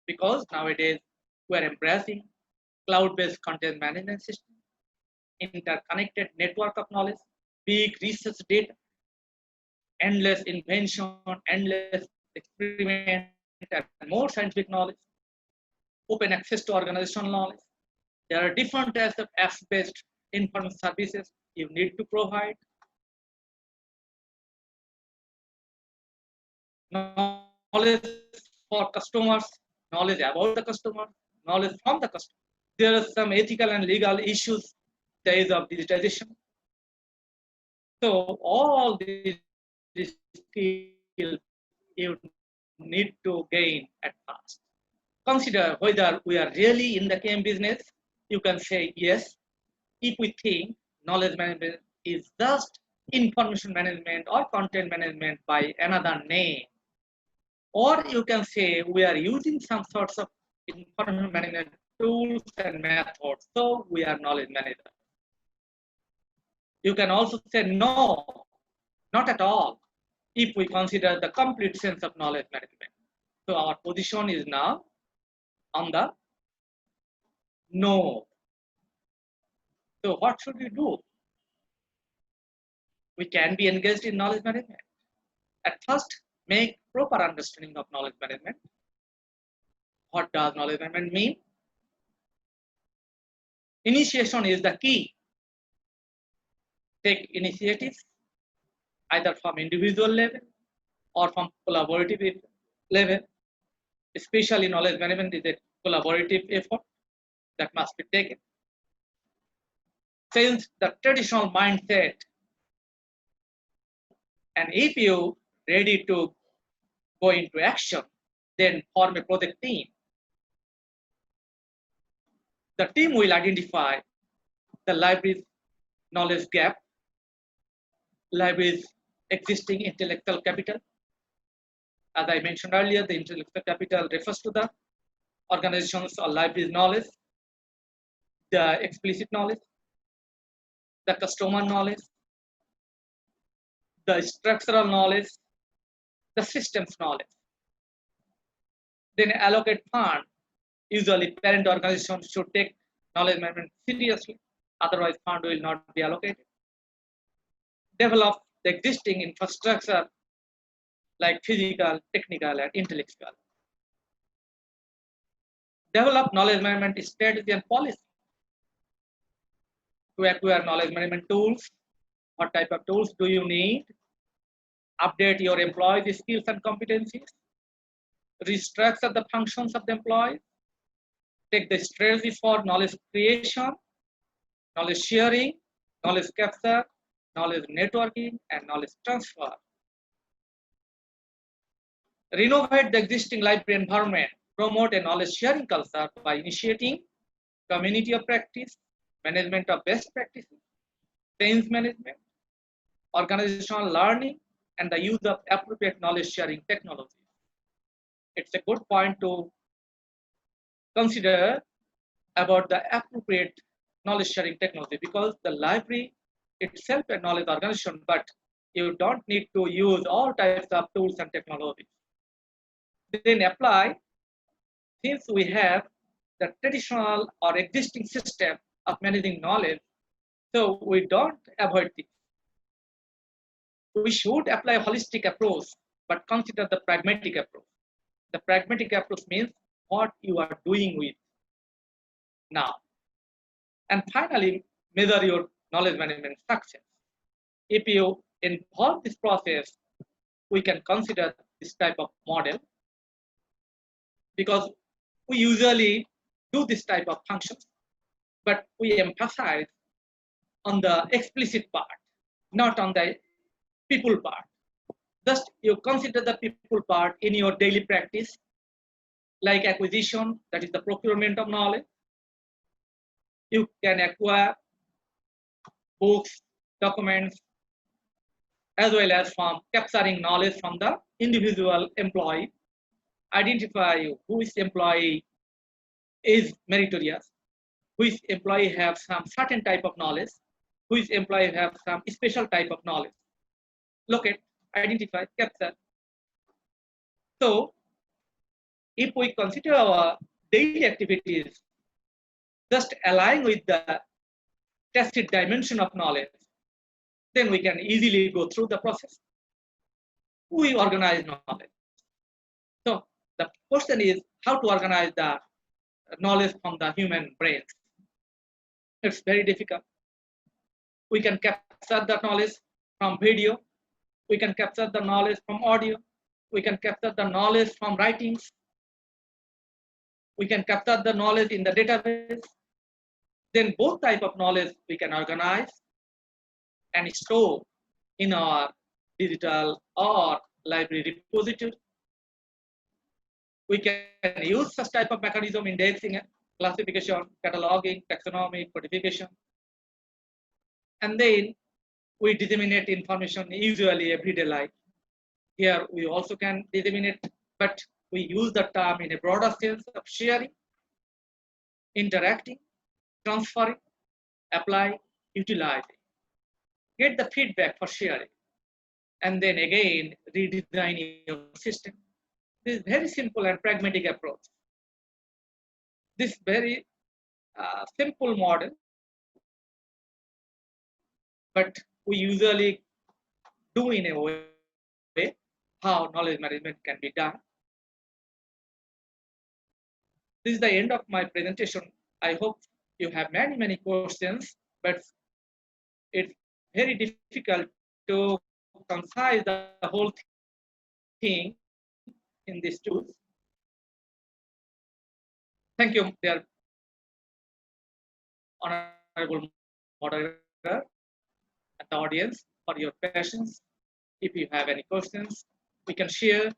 Because nowadays we are embracing cloud-based content management system, interconnected network of knowledge, big research data, endless invention, endless experiment, and more scientific knowledge, open access to organizational knowledge. There are different types of apps-based information services you need to provide. Knowledge for customers, knowledge about the customer, knowledge from the customer. There are some ethical and legal issues in the age of digitization. So all these skills you need to gain at first. Consider whether we are really in the game business. You can say yes, if we think knowledge management is just information management or content management by another name. Or you can say we are using some sorts of information management tools and methods, so we are knowledge managers. You can also say no, not at all, if we consider the complete sense of knowledge management. So our position is now on the no. So what should we do? We can be engaged in knowledge management. At first, make proper understanding of knowledge management. What does knowledge management mean? Initiation is the key. Take initiatives either from individual level or from collaborative level. especially knowledge management is a collaborative effort that must be taken. Since the traditional mindset, and if you ready to go into action, then form a project team. The team will identify the library's knowledge gap, library's existing intellectual capital. As I mentioned earlier, the intellectual capital refers to the organization's or library's knowledge, the explicit knowledge, the customer knowledge, the structural knowledge, the systems knowledge. Then allocate fund. Usually parent organizations should take knowledge management seriously, otherwise fund will not be allocated. Develop the existing infrastructure like physical, technical, and intellectual. Develop knowledge management strategy and policy. To acquire knowledge management tools, what type of tools do you need? Update your employees' skills and competencies. Restructure the functions of the employees. Take the strategy for knowledge creation, knowledge sharing, knowledge capture, knowledge networking, and knowledge transfer. Renovate the existing library environment. Promote a knowledge sharing culture by initiating community of practice, management of best practices, change management, organizational learning, and the use of appropriate knowledge sharing technologies. It's a good point to consider about the appropriate knowledge sharing technology, because the library itself a knowledge organization, but you don't need to use all types of tools and technologies. Then apply, since we have the traditional or existing system of managing knowledge, so we don't avoid this. We should apply a holistic approach, but consider the pragmatic approach. The pragmatic approach means what you are doing with now. And finally, measure your knowledge management success. If you involve this process, we can consider this type of model, because we usually do this type of functions, but we emphasize on the explicit part, not on the people part. Just you consider the people part in your daily practice, like acquisition, that is the procurement of knowledge. You can acquire books, documents, as well as from capturing knowledge from the individual employee. Identify which employee is meritorious, which employee have some certain type of knowledge, which employee have some special type of knowledge. Locate, identify, capture. So, if we consider our daily activities just align with the tested dimension of knowledge, then we can easily go through the process. We organize knowledge. So the question is how to organize the knowledge from the human brain. It's very difficult. We can capture the knowledge from video. We can capture the knowledge from audio. We can capture the knowledge from writings. We can capture the knowledge in the database. Then both type of knowledge we can organize and store in our digital or library repository. We can use such type of mechanism, indexing, classification, cataloging, taxonomy, codification. And then we disseminate information usually everyday life. Here we also can disseminate, but we use the term in a broader sense of sharing, interacting, transferring, apply, utilizing. Get the feedback for sharing. And then again, redesign your system. This is very simple and pragmatic approach. This very simple model, but we usually do in a way how knowledge management can be done. This is the end of my presentation. I hope you have many questions, but it's very difficult to concise the whole thing in these tools. Thank you, dear honorable moderator and the audience for your patience. If you have any questions, we can share.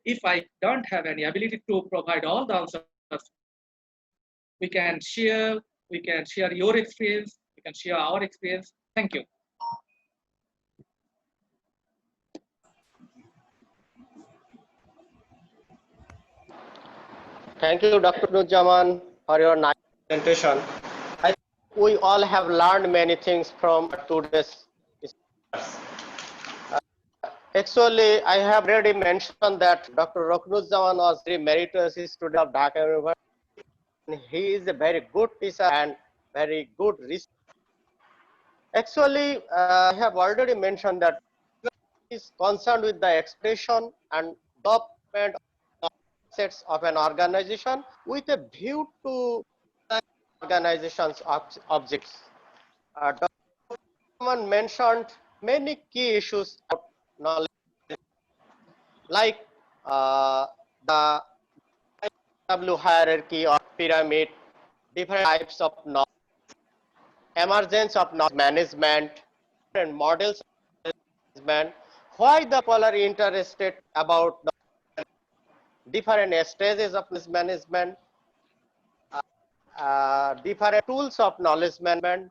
If I don't have any ability to provide all the answers, we can share. We can share your experience. We can share our experience. Thank you. Thank you, Dr. Nuzzaman, for your nice presentation. I think we all have learned many things from today's speakers. Actually, I have already mentioned that Dr. Ruknuzzaman was very meritorious student of Dhaka University. He is a very good teacher and very good researcher. Actually, I have already mentioned that he is concerned with the expression and development of assets of an organization with a view to the organization's objects. Dr. Ruknuzzaman mentioned many key issues about knowledge, like the W hierarchy or pyramid, different types of knowledge, emergence of knowledge management, and models of management, why the people are interested about different stages of knowledge management, different tools of knowledge management,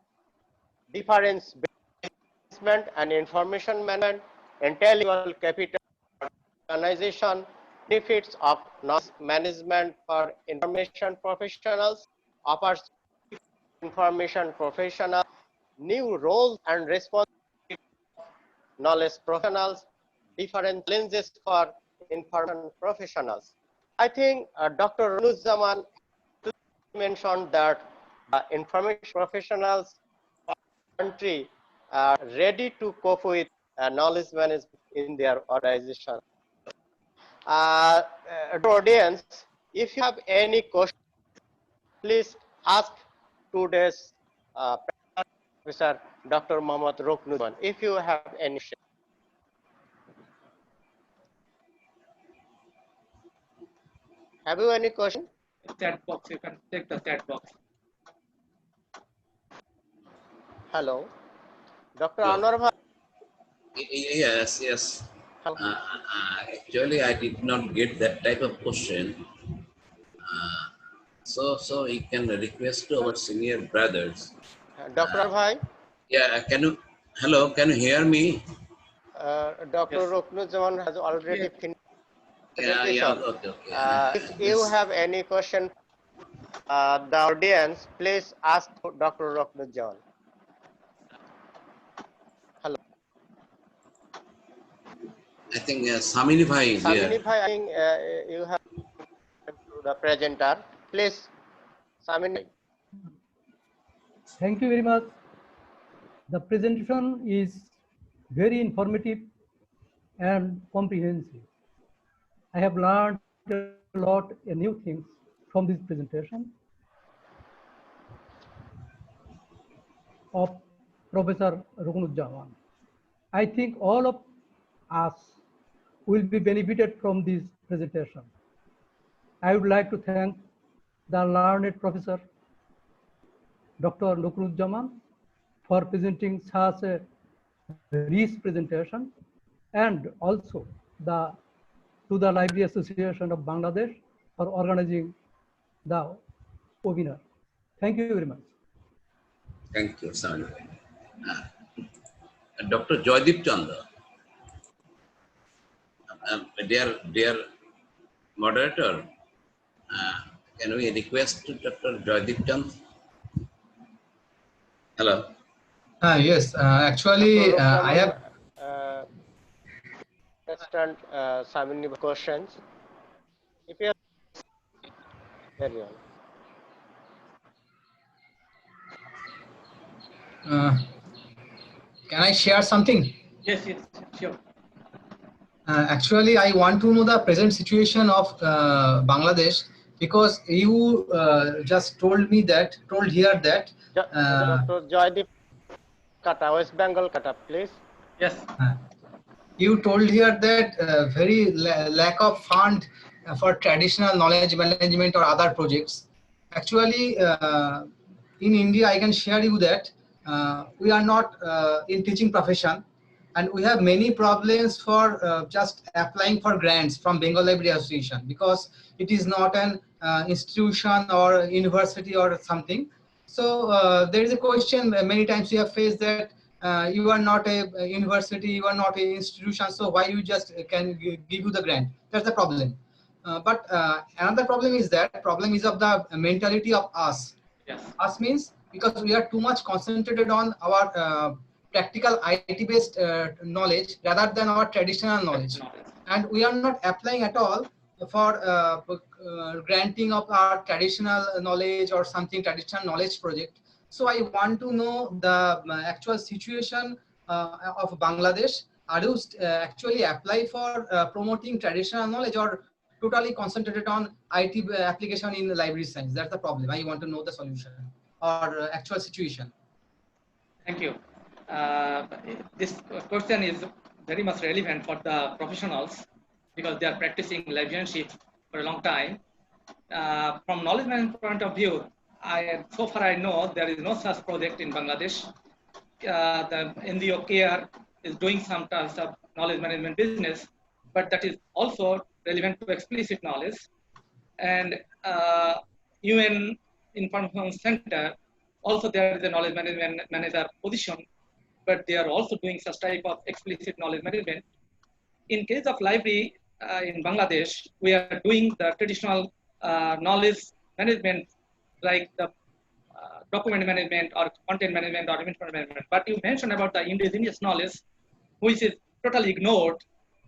difference management and information management, intellectual capital organization, benefits of knowledge management for information professionals, opportunities information professionals, new roles and responsibilities of knowledge professionals, different challenges for information professionals. I think Dr. Nuzzaman mentioned that information professionals of the country are ready to cope with knowledge management in their organization. Audience, if you have any question, please ask today's Professor Dr. Mohammad Ruknuzzaman if you have any question. Have you any question? Chat box. You can take the chat box. Hello, Dr. Hello. Anwar Bhai. Yes, yes. Actually, I did not get that type of question. So you can request to our senior brothers. Dr. Bhai. Yeah, hello, can you hear me? Dr. Yes. Ruknuzzaman has already finished Yeah, presentation. okay. If you have any question, the audience, please ask Dr. Ruknuzzaman. Hello. I think Samini Bhai is here. Samini Bhai, I think you have to the presenter. Please, Samini. Thank you very much. The presentation is very informative and comprehensive. I have learned a lot of new things from this presentation of Professor Ruknuzzaman. I think all of us will be benefited from this presentation. I would like to thank the learned Professor Dr. Ruknuzzaman for presenting such a rich presentation, and also to the Library Association of Bangladesh for organizing the webinar. Thank you very much. Thank you, Samini Bhai. Dr. Joydeep Chanda. Dear moderator, can we request to Dr. Joydeep Chand? Hello. Yes, actually, I have. Understand Samini questions. If you have, carry on. Can I share something? Yes, sure. Actually, I want to know the present situation of Bangladesh, because you just told here that. Dr. Joydeep Kata, West Bengal Kata, please. Yes. You told here that very lack of fund for traditional knowledge management or other projects. Actually, in India, I can share you that we are not in teaching profession, and we have many problems for just applying for grants from Bengal Library Association, because it is not an institution or university or something. So there is a question many times we have faced that you are not a university, you are not a institution, so why you just can give you the grant? That's the problem. But another problem is of the mentality of us. Yes. Us means because we are too much concentrated on our practical IT-based knowledge rather than our traditional knowledge, and we are not applying at all for granting of our traditional knowledge or something traditional knowledge project. So I want to know the actual situation of Bangladesh. Are you actually apply for promoting traditional knowledge or totally concentrated on IT application in library science? That's the problem. I want to know the solution or actual situation. Thank you. This question is very much relevant for the professionals because they are practicing librarianship for a long time. From knowledge management point of view, so far I know there is no such project in Bangladesh. The NGO CARE is doing some types of knowledge management business, but that is also relevant to explicit knowledge. And UN Information Center, also there is a knowledge management manager position, but they are also doing such type of explicit knowledge management. In case of library in Bangladesh, we are doing the traditional knowledge management like the document management or content management or inventory management. But you mentioned about the indigenous knowledge, which is totally ignored.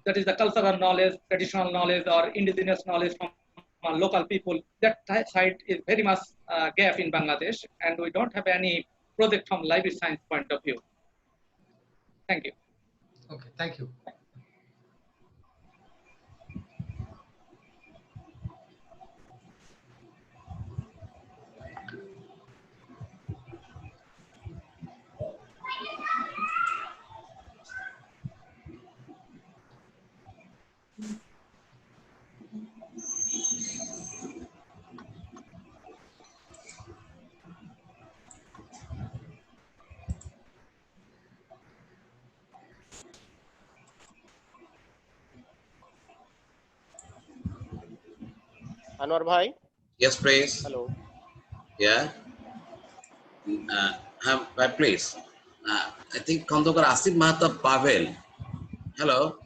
That is the cultural knowledge, traditional knowledge, or indigenous knowledge from local people. That side is very much gap in Bangladesh, and we don't have any project from library science point of view. Thank you. Okay, thank you. Anwar bhai. Yes, please. Hello. Yeah. Please. I think Khandokar Asif Mahatma Pavel. Hello.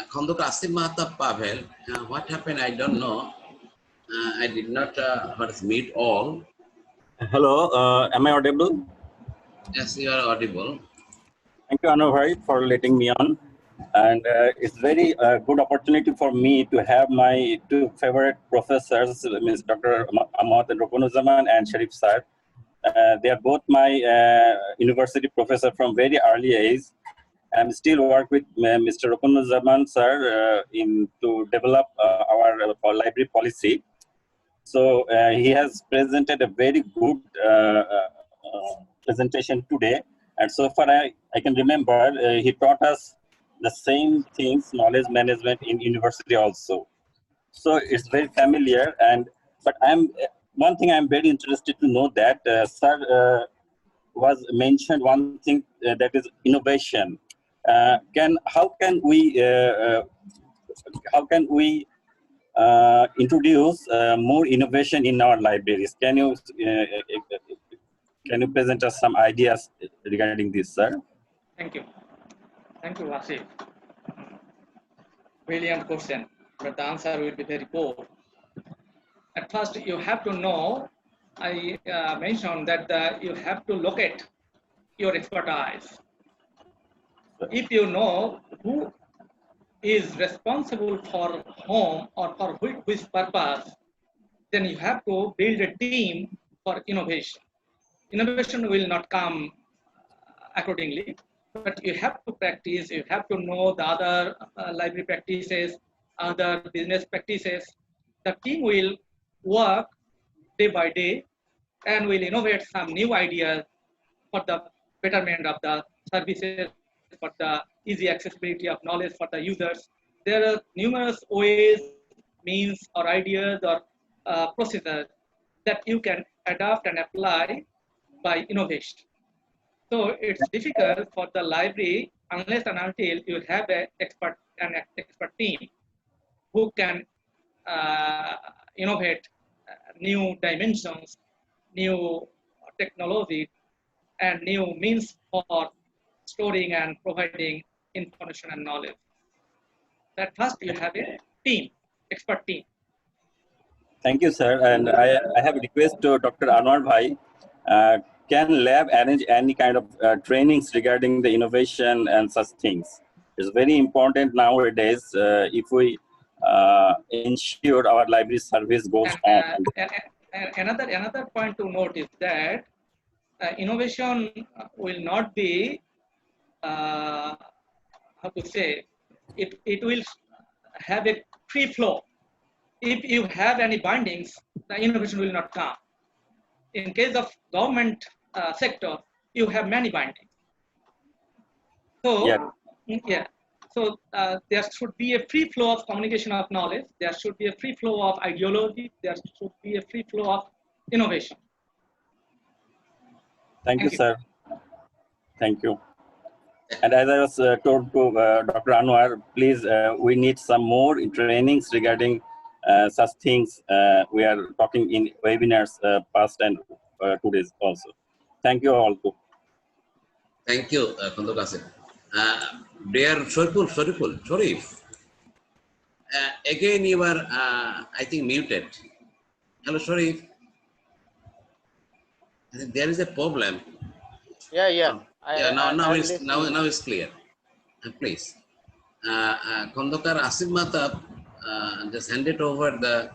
Khandokar Asif Mahatma Pavel. What happened? I don't know. I did not meet all. Hello, am I audible? Yes, you are audible. Thank you, Anubhai, for letting me on. And it's very good opportunity for me to have my two favorite professors, Ms. Dr. Ahmad Rokonuzzaman and Sharif Sir. They are both my university professor from very early age. I'm still work with Mr. Rokonuzzaman Sir to develop our library policy. So he has presented a very good presentation today. And so far I can remember he taught us the same things, knowledge management in university also. So it's very familiar. But one thing I'm very interested to know that Sir was mentioned one thing that is innovation. How can we introduce more innovation in our libraries? Can you present us some ideas regarding this, sir? Thank you. Thank you, Wasif. Brilliant question, but the answer will be very poor. At first, you have to know, I mentioned that you have to locate your expertise. If you know who is responsible for whom or for which purpose, then you have to build a team for innovation. Innovation will not come accordingly, but you have to practice, you have to know the other library practices, other business practices. The team will work day by day and will innovate some new ideas for the betterment of the services, for the easy accessibility of knowledge for the users. there are numerous ways, means, or ideas or procedures that you can adapt and apply by innovation. So it's difficult for the library unless and until you have an expert team who can innovate new dimensions, new technology, and new means for storing and providing information and knowledge. That first you have a team, expert team. Thank you, sir. And I have a request to Dr. Anwar Bhai. Can lab arrange any kind of trainings regarding the innovation and such things? It's very important nowadays if we ensure our library service goes on. Another point to note is that innovation will not be, how to say, it will have a free flow. If you have any bindings, the innovation will not come. In case of government sector, you have many bindings. So, yeah. So there should be a free flow of communication of knowledge. There should be a free flow of ideology. There should be a free flow of innovation. Thank you, sir. Thank you. And as I was told to Dr. Anwar, please, we need some more trainings regarding such things. We are talking in webinars past and today's also. Thank you all. Thank you, Khandok Asif. Dear Sharif, again you are, I think, muted. Hello, Sharif. I think there is a problem. Yeah. Now it's clear. Please, Khandokar Asif Matab just handed over the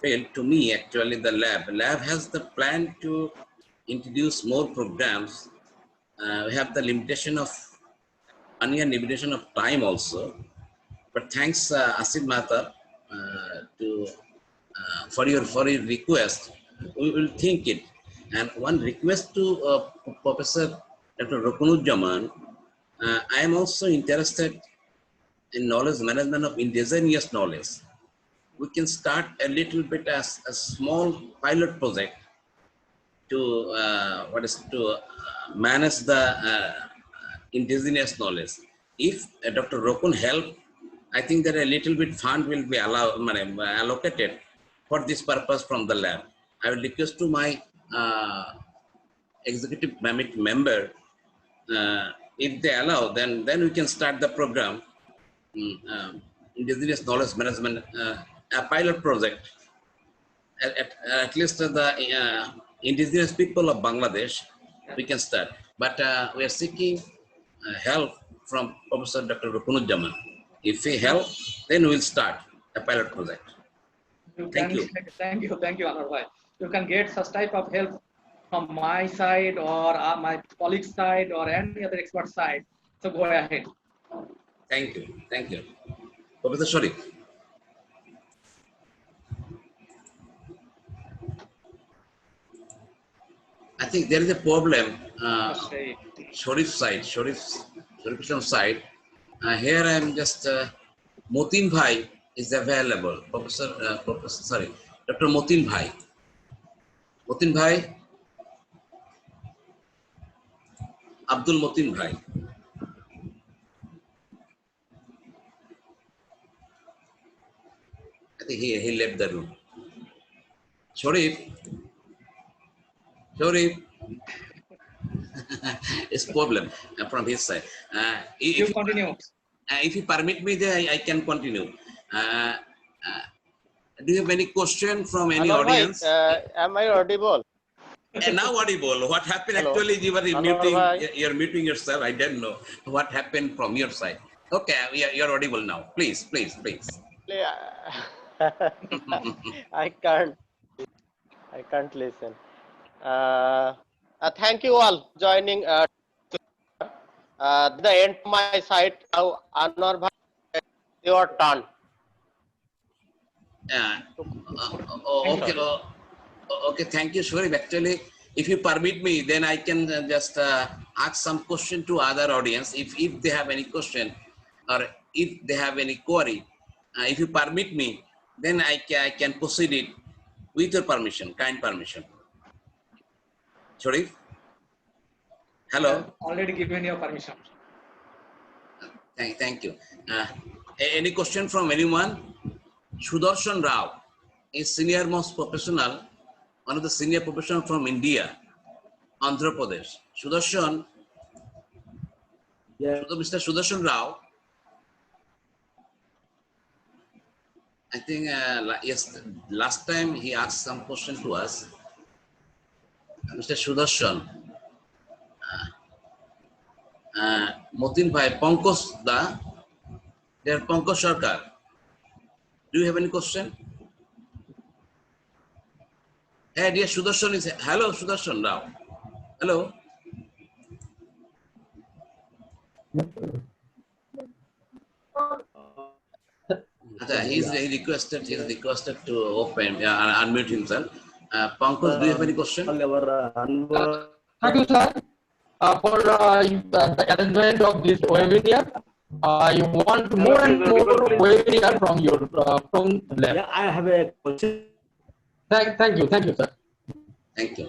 field to me. Actually, the lab has the plan to introduce more programs. We have the limitation of money and limitation of time also. But thanks, Asif Matab, for your request. We will think it. And one request to Professor Dr. Rukunuzzaman, I am also interested in knowledge management of indigenous knowledge. We can start a little bit as a small pilot project to manage the indigenous knowledge. If Dr. Rokun help, I think that a little bit fund will be allocated for this purpose from the lab. I will request to my executive member, if they allow, then we can start the program, indigenous knowledge management, a pilot project. At least the indigenous people of Bangladesh, we can start. But we are seeking help from Professor Dr. Rukunuzzaman. If he help, then we'll start a pilot project. Thank you. Thank you, Anwar Bhai. You can get such type of help from my side or my colleague's side or any other expert side. So go ahead. Thank you. Professor Sharif. I think there is a problem. Sharif's side. Here I am just Motin Bhai is available. Dr. Motin Bhai. Motin Bhai. Abdul Motin Bhai. I think he left the room. Sharif. It's problem from his side. You continue. If you permit me, then I can continue. Do you have any question from any audience? Am I audible? And now audible. What happened? Hello. Actually, you're muting yourself. I didn't know what happened from your side. Okay, you're audible now. Please. I can't listen. Thank you all joining. The end of my side now, Anwar Bhai, your turn. Okay. Thank you, Sharif. Actually, if you permit me, then I can just ask some question to other audience if they have any question, or if they have any query, if you permit me, then I can proceed it with your permission, kind permission. Sharif? Hello? Already given your permission. Thank you. Any question from anyone? Sudarshan Rao is senior most professional, one of the senior professionals from India, Andhra Pradesh. Sudarshan, Yeah. Mr. Sudarshan Rao, I think yes, last time he asked some question to us. Mr. Sudarshan, Motin Bhai, Pankaj Da, there Pankaj Sarkar. Do you have any question? Hey, dear Sudarshan is hello, Sudarshan Rao. Hello. He requested to open unmute himself. Pankaj, do you have any question? Thank you, sir, for the arrangement of this webinar. I want more and more webinar from your from lab. Yeah, I have a question. Thank you, sir. Thank you.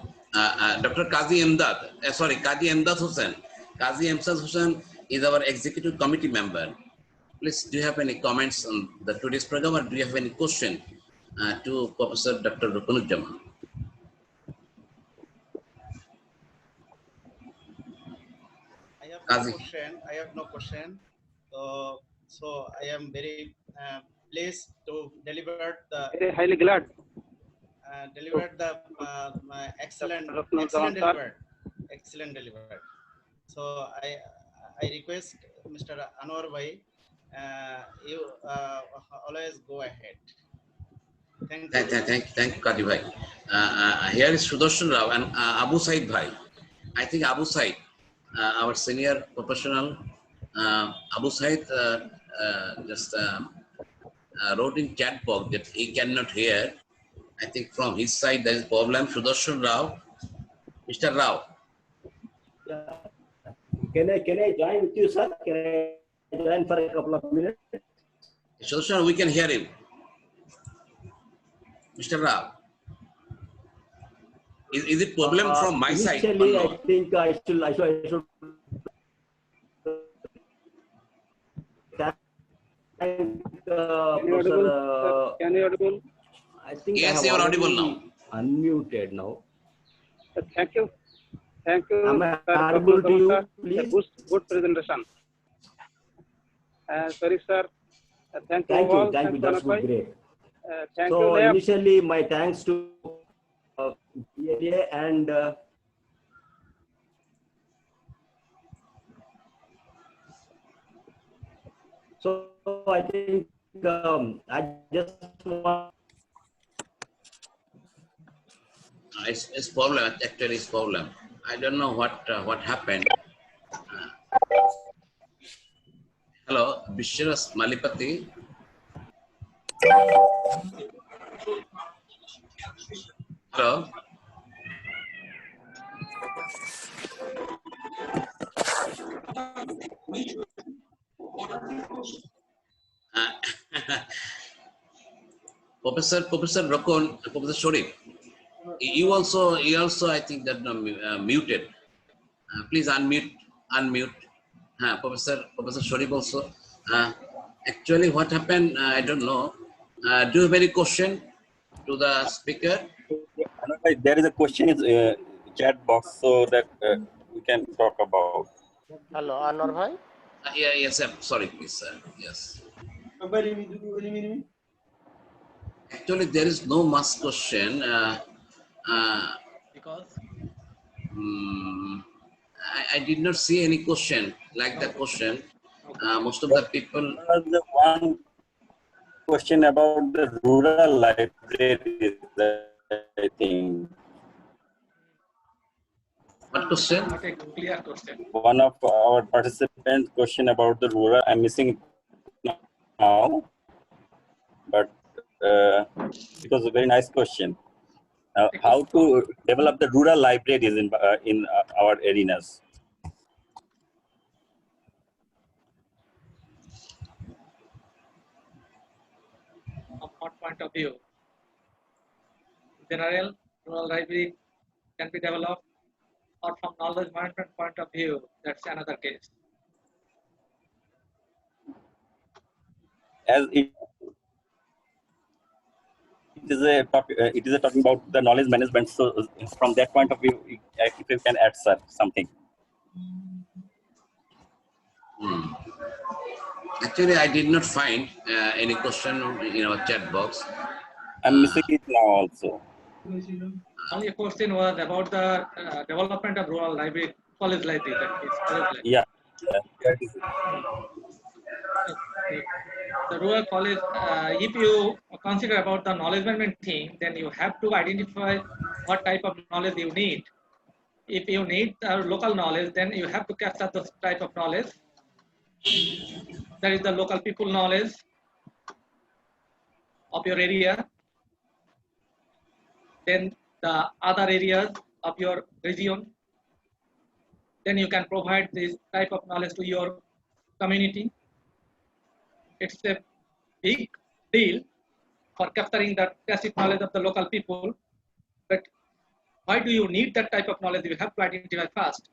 Dr. Qazi Imdad, Qazi Imdad Hussain. Qazi Imdad Hussain is our executive committee member. Please, do you have any comments on the today's program, or do you have any question to Professor Dr. Rukunuzzaman? I have no question. So I am very pleased to deliver the very highly glad. Excellent delivered. So I request Mr. Anwar Bhai, you always go ahead. Thank you, Qazi Bhai. Here is Sudarshan Rao and Abu Said Bhai. I think Abu Said, our senior professional, Abu Said just wrote in chat box that he cannot hear. I think from his side there is problem. Sudarshan Rao, Mr. Rao. Can I join with you, sir? Can I join for a couple of minutes? Sudarshan, we can hear him. Mr. Rao. Is it problem from my side? Initially, I think I should thank Professor. Can you audible? I think Yes, you are audible now. Unmuted now. Thank you. Thank you. Am I audible to you, sir. please? Good presentation. Sorry, sir. Thank you. Thank you. That's good, great. Thank so you. Initially, my thanks to PLA and so I think I just want. It's problem. Actually, it's problem. I don't know what happened. Hello, Vishwas Malipati. Hello. Professor Rakon, Professor Sharif. You also I think that muted. Please unmute. Professor Sharif also. Actually, what happened? I don't know. Do you have any question to the speaker? There is a question in chat box so that we can talk about. Hello, Anwar Bhai. Yes, sir. Sorry, please, sir. Yes. Actually, there is no much question. Because I did not see any question like that question. Most of the people. The one question about the rural library, I think. What question? not a clear question. One of our participants question about the rural. I'm missing it now, but it was a very nice question. How to develop the rural libraries in our arenas? of view. General rural library can be developed, or from knowledge management point of view, that's another case. As it is a topic, it is a talking about the knowledge management. So from that point of view, if you can add, sir, something. Actually, I did not find any question in our chat box. I'm missing it now also. Only a question was about the development of rural library, college library, that is college library. Yeah. That is The rural college, if you consider about the knowledge management thing, then you have to identify what type of knowledge you need. If you need local knowledge, then you have to capture this type of knowledge. That is the local people knowledge of your area. Then the other areas of your region. Then you can provide this type of knowledge to your community. It's a big deal for capturing the tacit knowledge of the local people. But why do you need that type of knowledge? You have to identify first.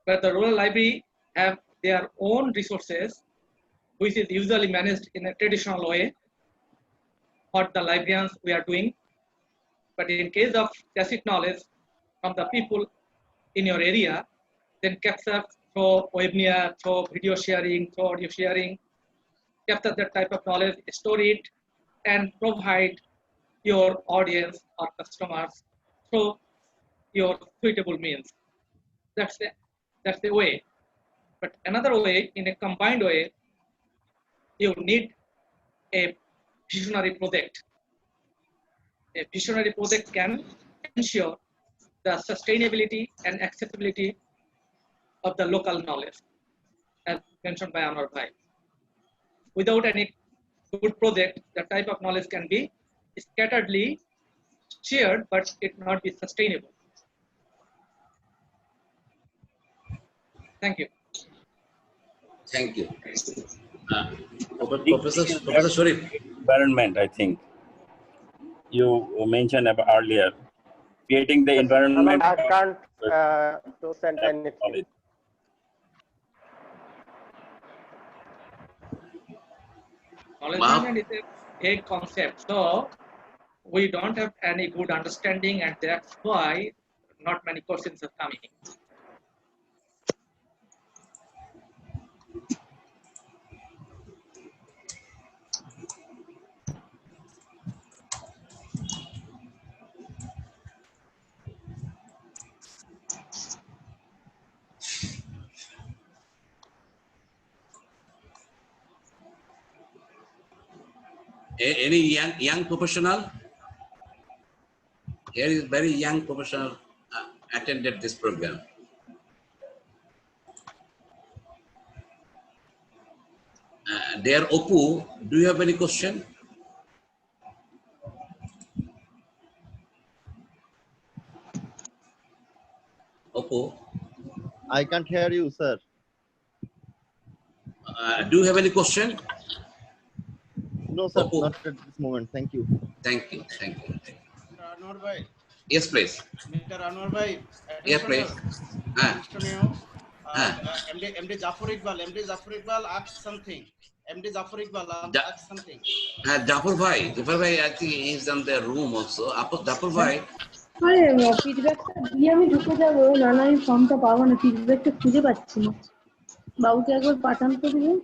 But the rural library have their own resources, which is usually managed in a traditional way. What the librarians we are doing. But in case of tacit knowledge from the people in your area, then capture through webinar, through video sharing, through audio sharing, capture that type of knowledge, store it, and provide your audience or customers through your suitable means. That's the way. But another way, in a combined way, you need a visionary project. A visionary project can ensure the sustainability and accessibility of the local knowledge, as mentioned by Anwar Bhai. Without any good project, the type of knowledge can be scatteredly shared, but it not be sustainable. Thank you. Thank you. Professor Sharif. Environment, I think you mentioned about earlier, creating the environment. I can't to send anything. Knowledge management is a vague concept, so we don't have any good understanding, and that's why not many questions are coming. Any young professional? Here is very young professional attended this program. Dear Opu, do you have any question? Opu? I can't hear you, sir. Do you have any question? No, sir, Opu? not at this moment. Thank you. Thank you. Thank you. Mr. Anwar Bhai. Yes, please. Mr. Anwar Bhai. Yes, please. MD Jafar Iqbal asked something. MD Jafar Iqbal asked something. Jafar Bhai, I think he's in the room also. Jafar Bhai. আরে ফিডব্যাকটা দিয়ে আমি ঢুকে যাবো, নাহলে আমি ফর্মটা পাবো না, ফিডব্যাকটা খুঁজে পাচ্ছি না। বাবুকে একবার পাঠান তো দিবেন।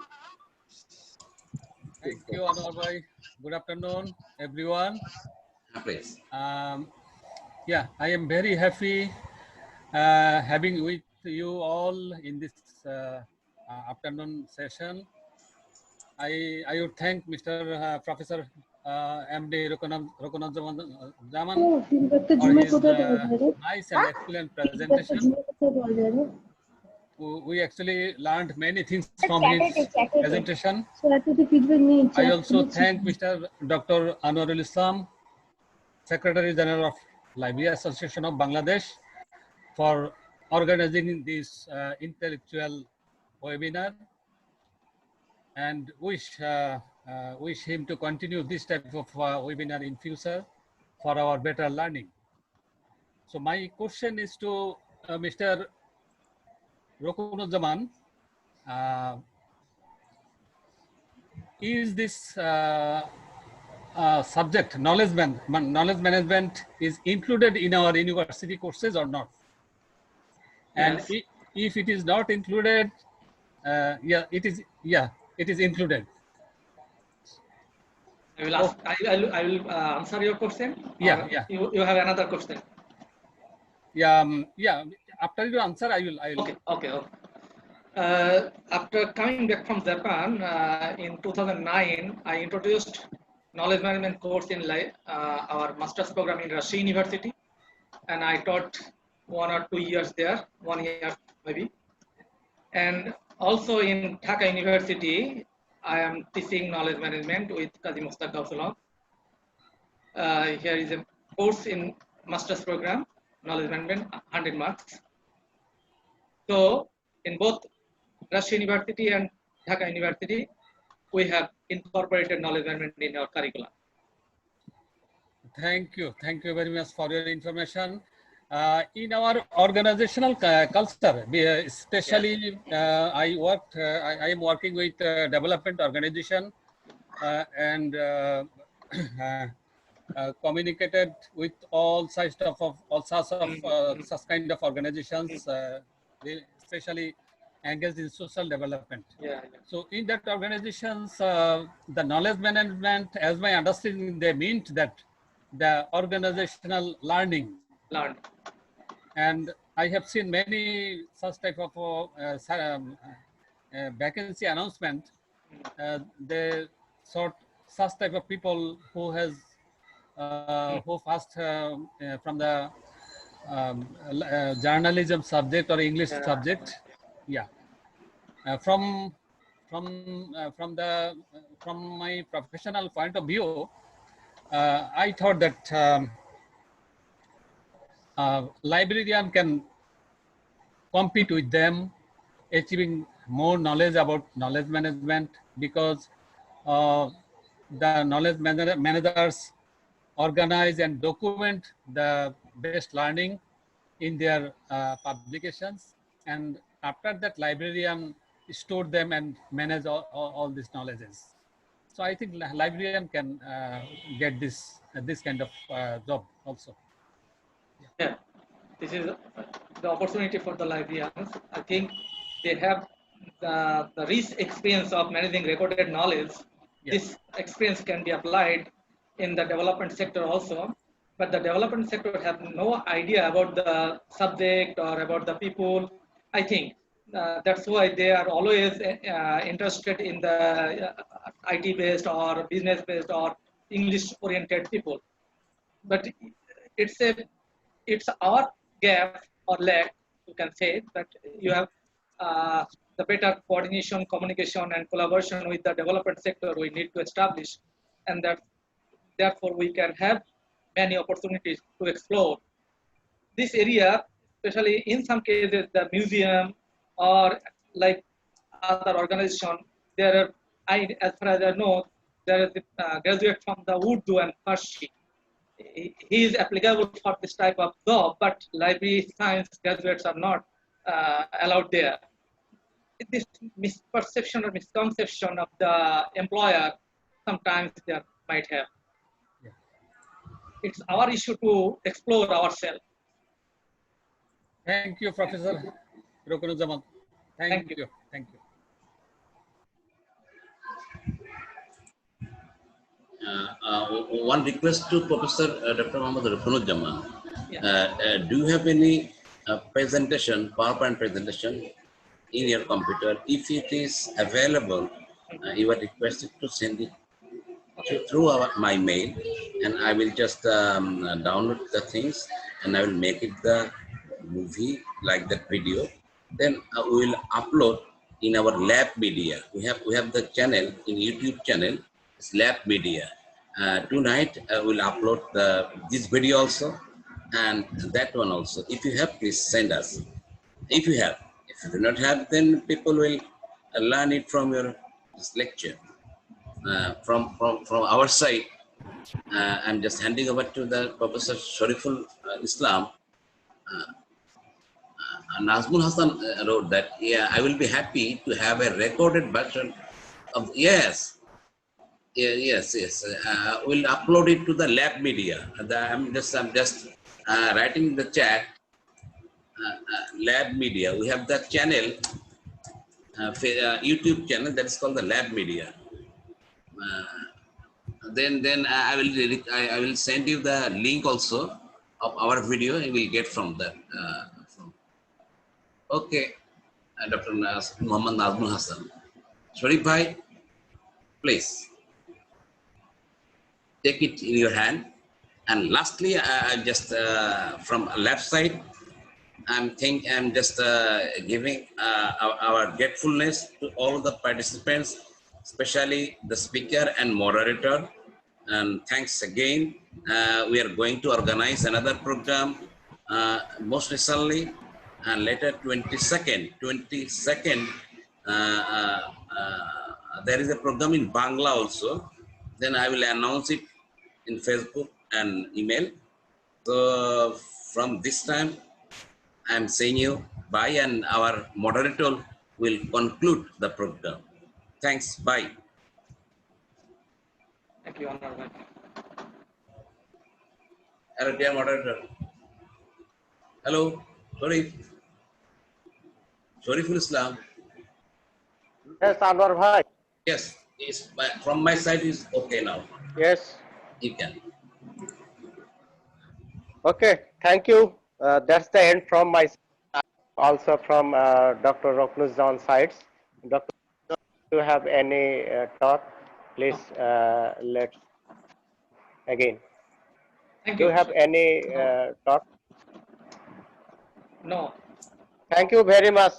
Thank you, Anwar Bhai. Good afternoon, everyone. Please. Yeah, I am very happy having with you all in this afternoon session. I would thank Mr. Professor MD Rokonuzaman for his nice and excellent presentation. We actually learned many things from his presentation. I also thank Mr. Dr. Anwarul Islam, Secretary General of Library Association of Bangladesh, for organizing this intellectual webinar, and wish wish him to continue this type of webinar in future for our better learning. So my question is to Mr. Rukunuzzaman. Is this subject, knowledge management, is included in our university courses or not? And Yes. if it is not included, it is included. I will ask. I will answer your question. Yeah, Or yeah. You have another question. Yeah. After your answer, I will. Okay. After coming back from Japan in 2009, I introduced knowledge management course in our master's program in Rush University, and I taught 1 or 2 years there, 1 year maybe. And also in Dhaka University, I am teaching knowledge management with Kazi Mustaq Gausullah. Here is a course in master's program, knowledge management, 100 marks. So in both Rush University and Dhaka University, we have incorporated knowledge management in our curriculum. Thank you very much for your information. In our organizational culture, especially I am working with development organization and communicated with all sorts of such kind of organizations, especially engaged in social development. Yeah. So in that organizations, the knowledge management, as my understanding, they meant that the organizational learning. And I have seen many such type of vacancy announcement. They sought such type of people who has who first from the journalism subject or English subject. Yeah. From my professional point of view, I thought that librarian can compete with them, achieving more knowledge about knowledge management, because the knowledge managers organize and document the best learning in their publications, and after that librarian store them and manage all these knowledges. So I think librarian can get this kind of job also. Yeah, this is the opportunity for the librarians. I think they have the rich experience of managing recorded knowledge. Yes. This experience can be applied in the development sector also, but the development sector have no idea about the subject or about the people. I think that's why they are always interested in the IT-based or business-based or English-oriented people. But it's our gap or lack, you can say, that you have the better coordination, communication, and collaboration with the development sector we need to establish, and that therefore we can have many opportunities to explore this area, especially in some cases the museum or like other organization. There are, as far as I know, there is a graduate from the Urdu and Farsi. He is applicable for this type of job, but library science graduates are not allowed there. This misperception or misconception of the employer sometimes they might have. Yeah. It's our issue to explore ourselves. Thank you, Professor Rukunuzzaman. Thank you. One request to Professor Dr. Muhammad Rukunuzzaman. Do you have any presentation, PowerPoint presentation in your computer? If it is available, you are requested to send it through my mail, and I will just download the things and I will make it the movie like that video. Then we will upload in our lab media. We have the channel in YouTube channel. It's lab media. Tonight we'll upload this video also and that one also. If you have, please send us. If you have. If you do not have, then people will learn it from your this lecture. from our side, I'm just handing over to the Professor Shariful Islam. Nazmul Hassan wrote that, yeah, I will be happy to have a recorded version of, yes, yes. We'll upload it to the lab media. I'm just writing the chat, lab media. We have that channel, YouTube channel that is called the lab media. Then I will send you the link also of our video. You will get from that. Okay, Dr. Muhammad Nazmul Hassan. Sharif Bhai, please take it in your hand. And lastly, I just from left side, I'm just giving our gratefulness to all the participants, especially the speaker and moderator. And thanks again. We are going to organize another program most recently, and later 22nd, there is a program in Bangla also. Then I will announce it in Facebook and email. So from this time, I'm saying you bye, and our moderator will conclude the program. Thanks. Bye. Thank you, Honor. Hello, dear moderator. Hello, Shariful Islam. Yes, Anwar Bhai. Yes, from my side is okay now. Yes. You can. Okay, thank you. That's the end from my side. Also from Dr. Roknuzzaman's sides. Dr. Do you have any talk? Please let's again. Thank Do you you. have any talk? No. Thank you very much.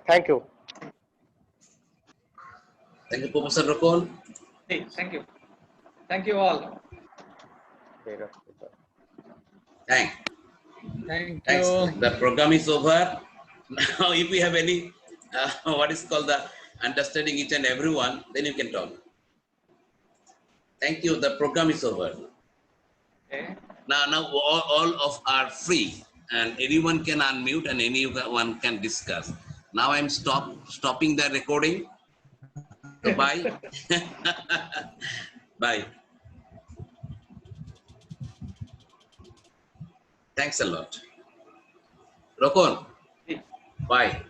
Thank you. Thank you, Professor Rokon. Hey, thank you. Thank you all. Thanks. you. The program is over. Now, if we have any, what is called the understanding each and everyone, then you can talk. Thank you. The program is over. Okay. Now all of are free, and anyone can unmute and anyone can discuss. Now I'm stopping the recording. So bye. Bye. Thanks a lot. Rokon. Bye.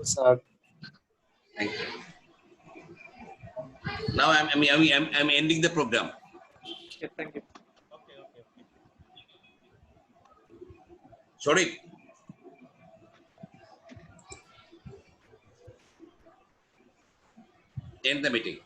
Sir. Thank you. Now I'm ending the program. Okay, thank you. Sorry. End the meeting.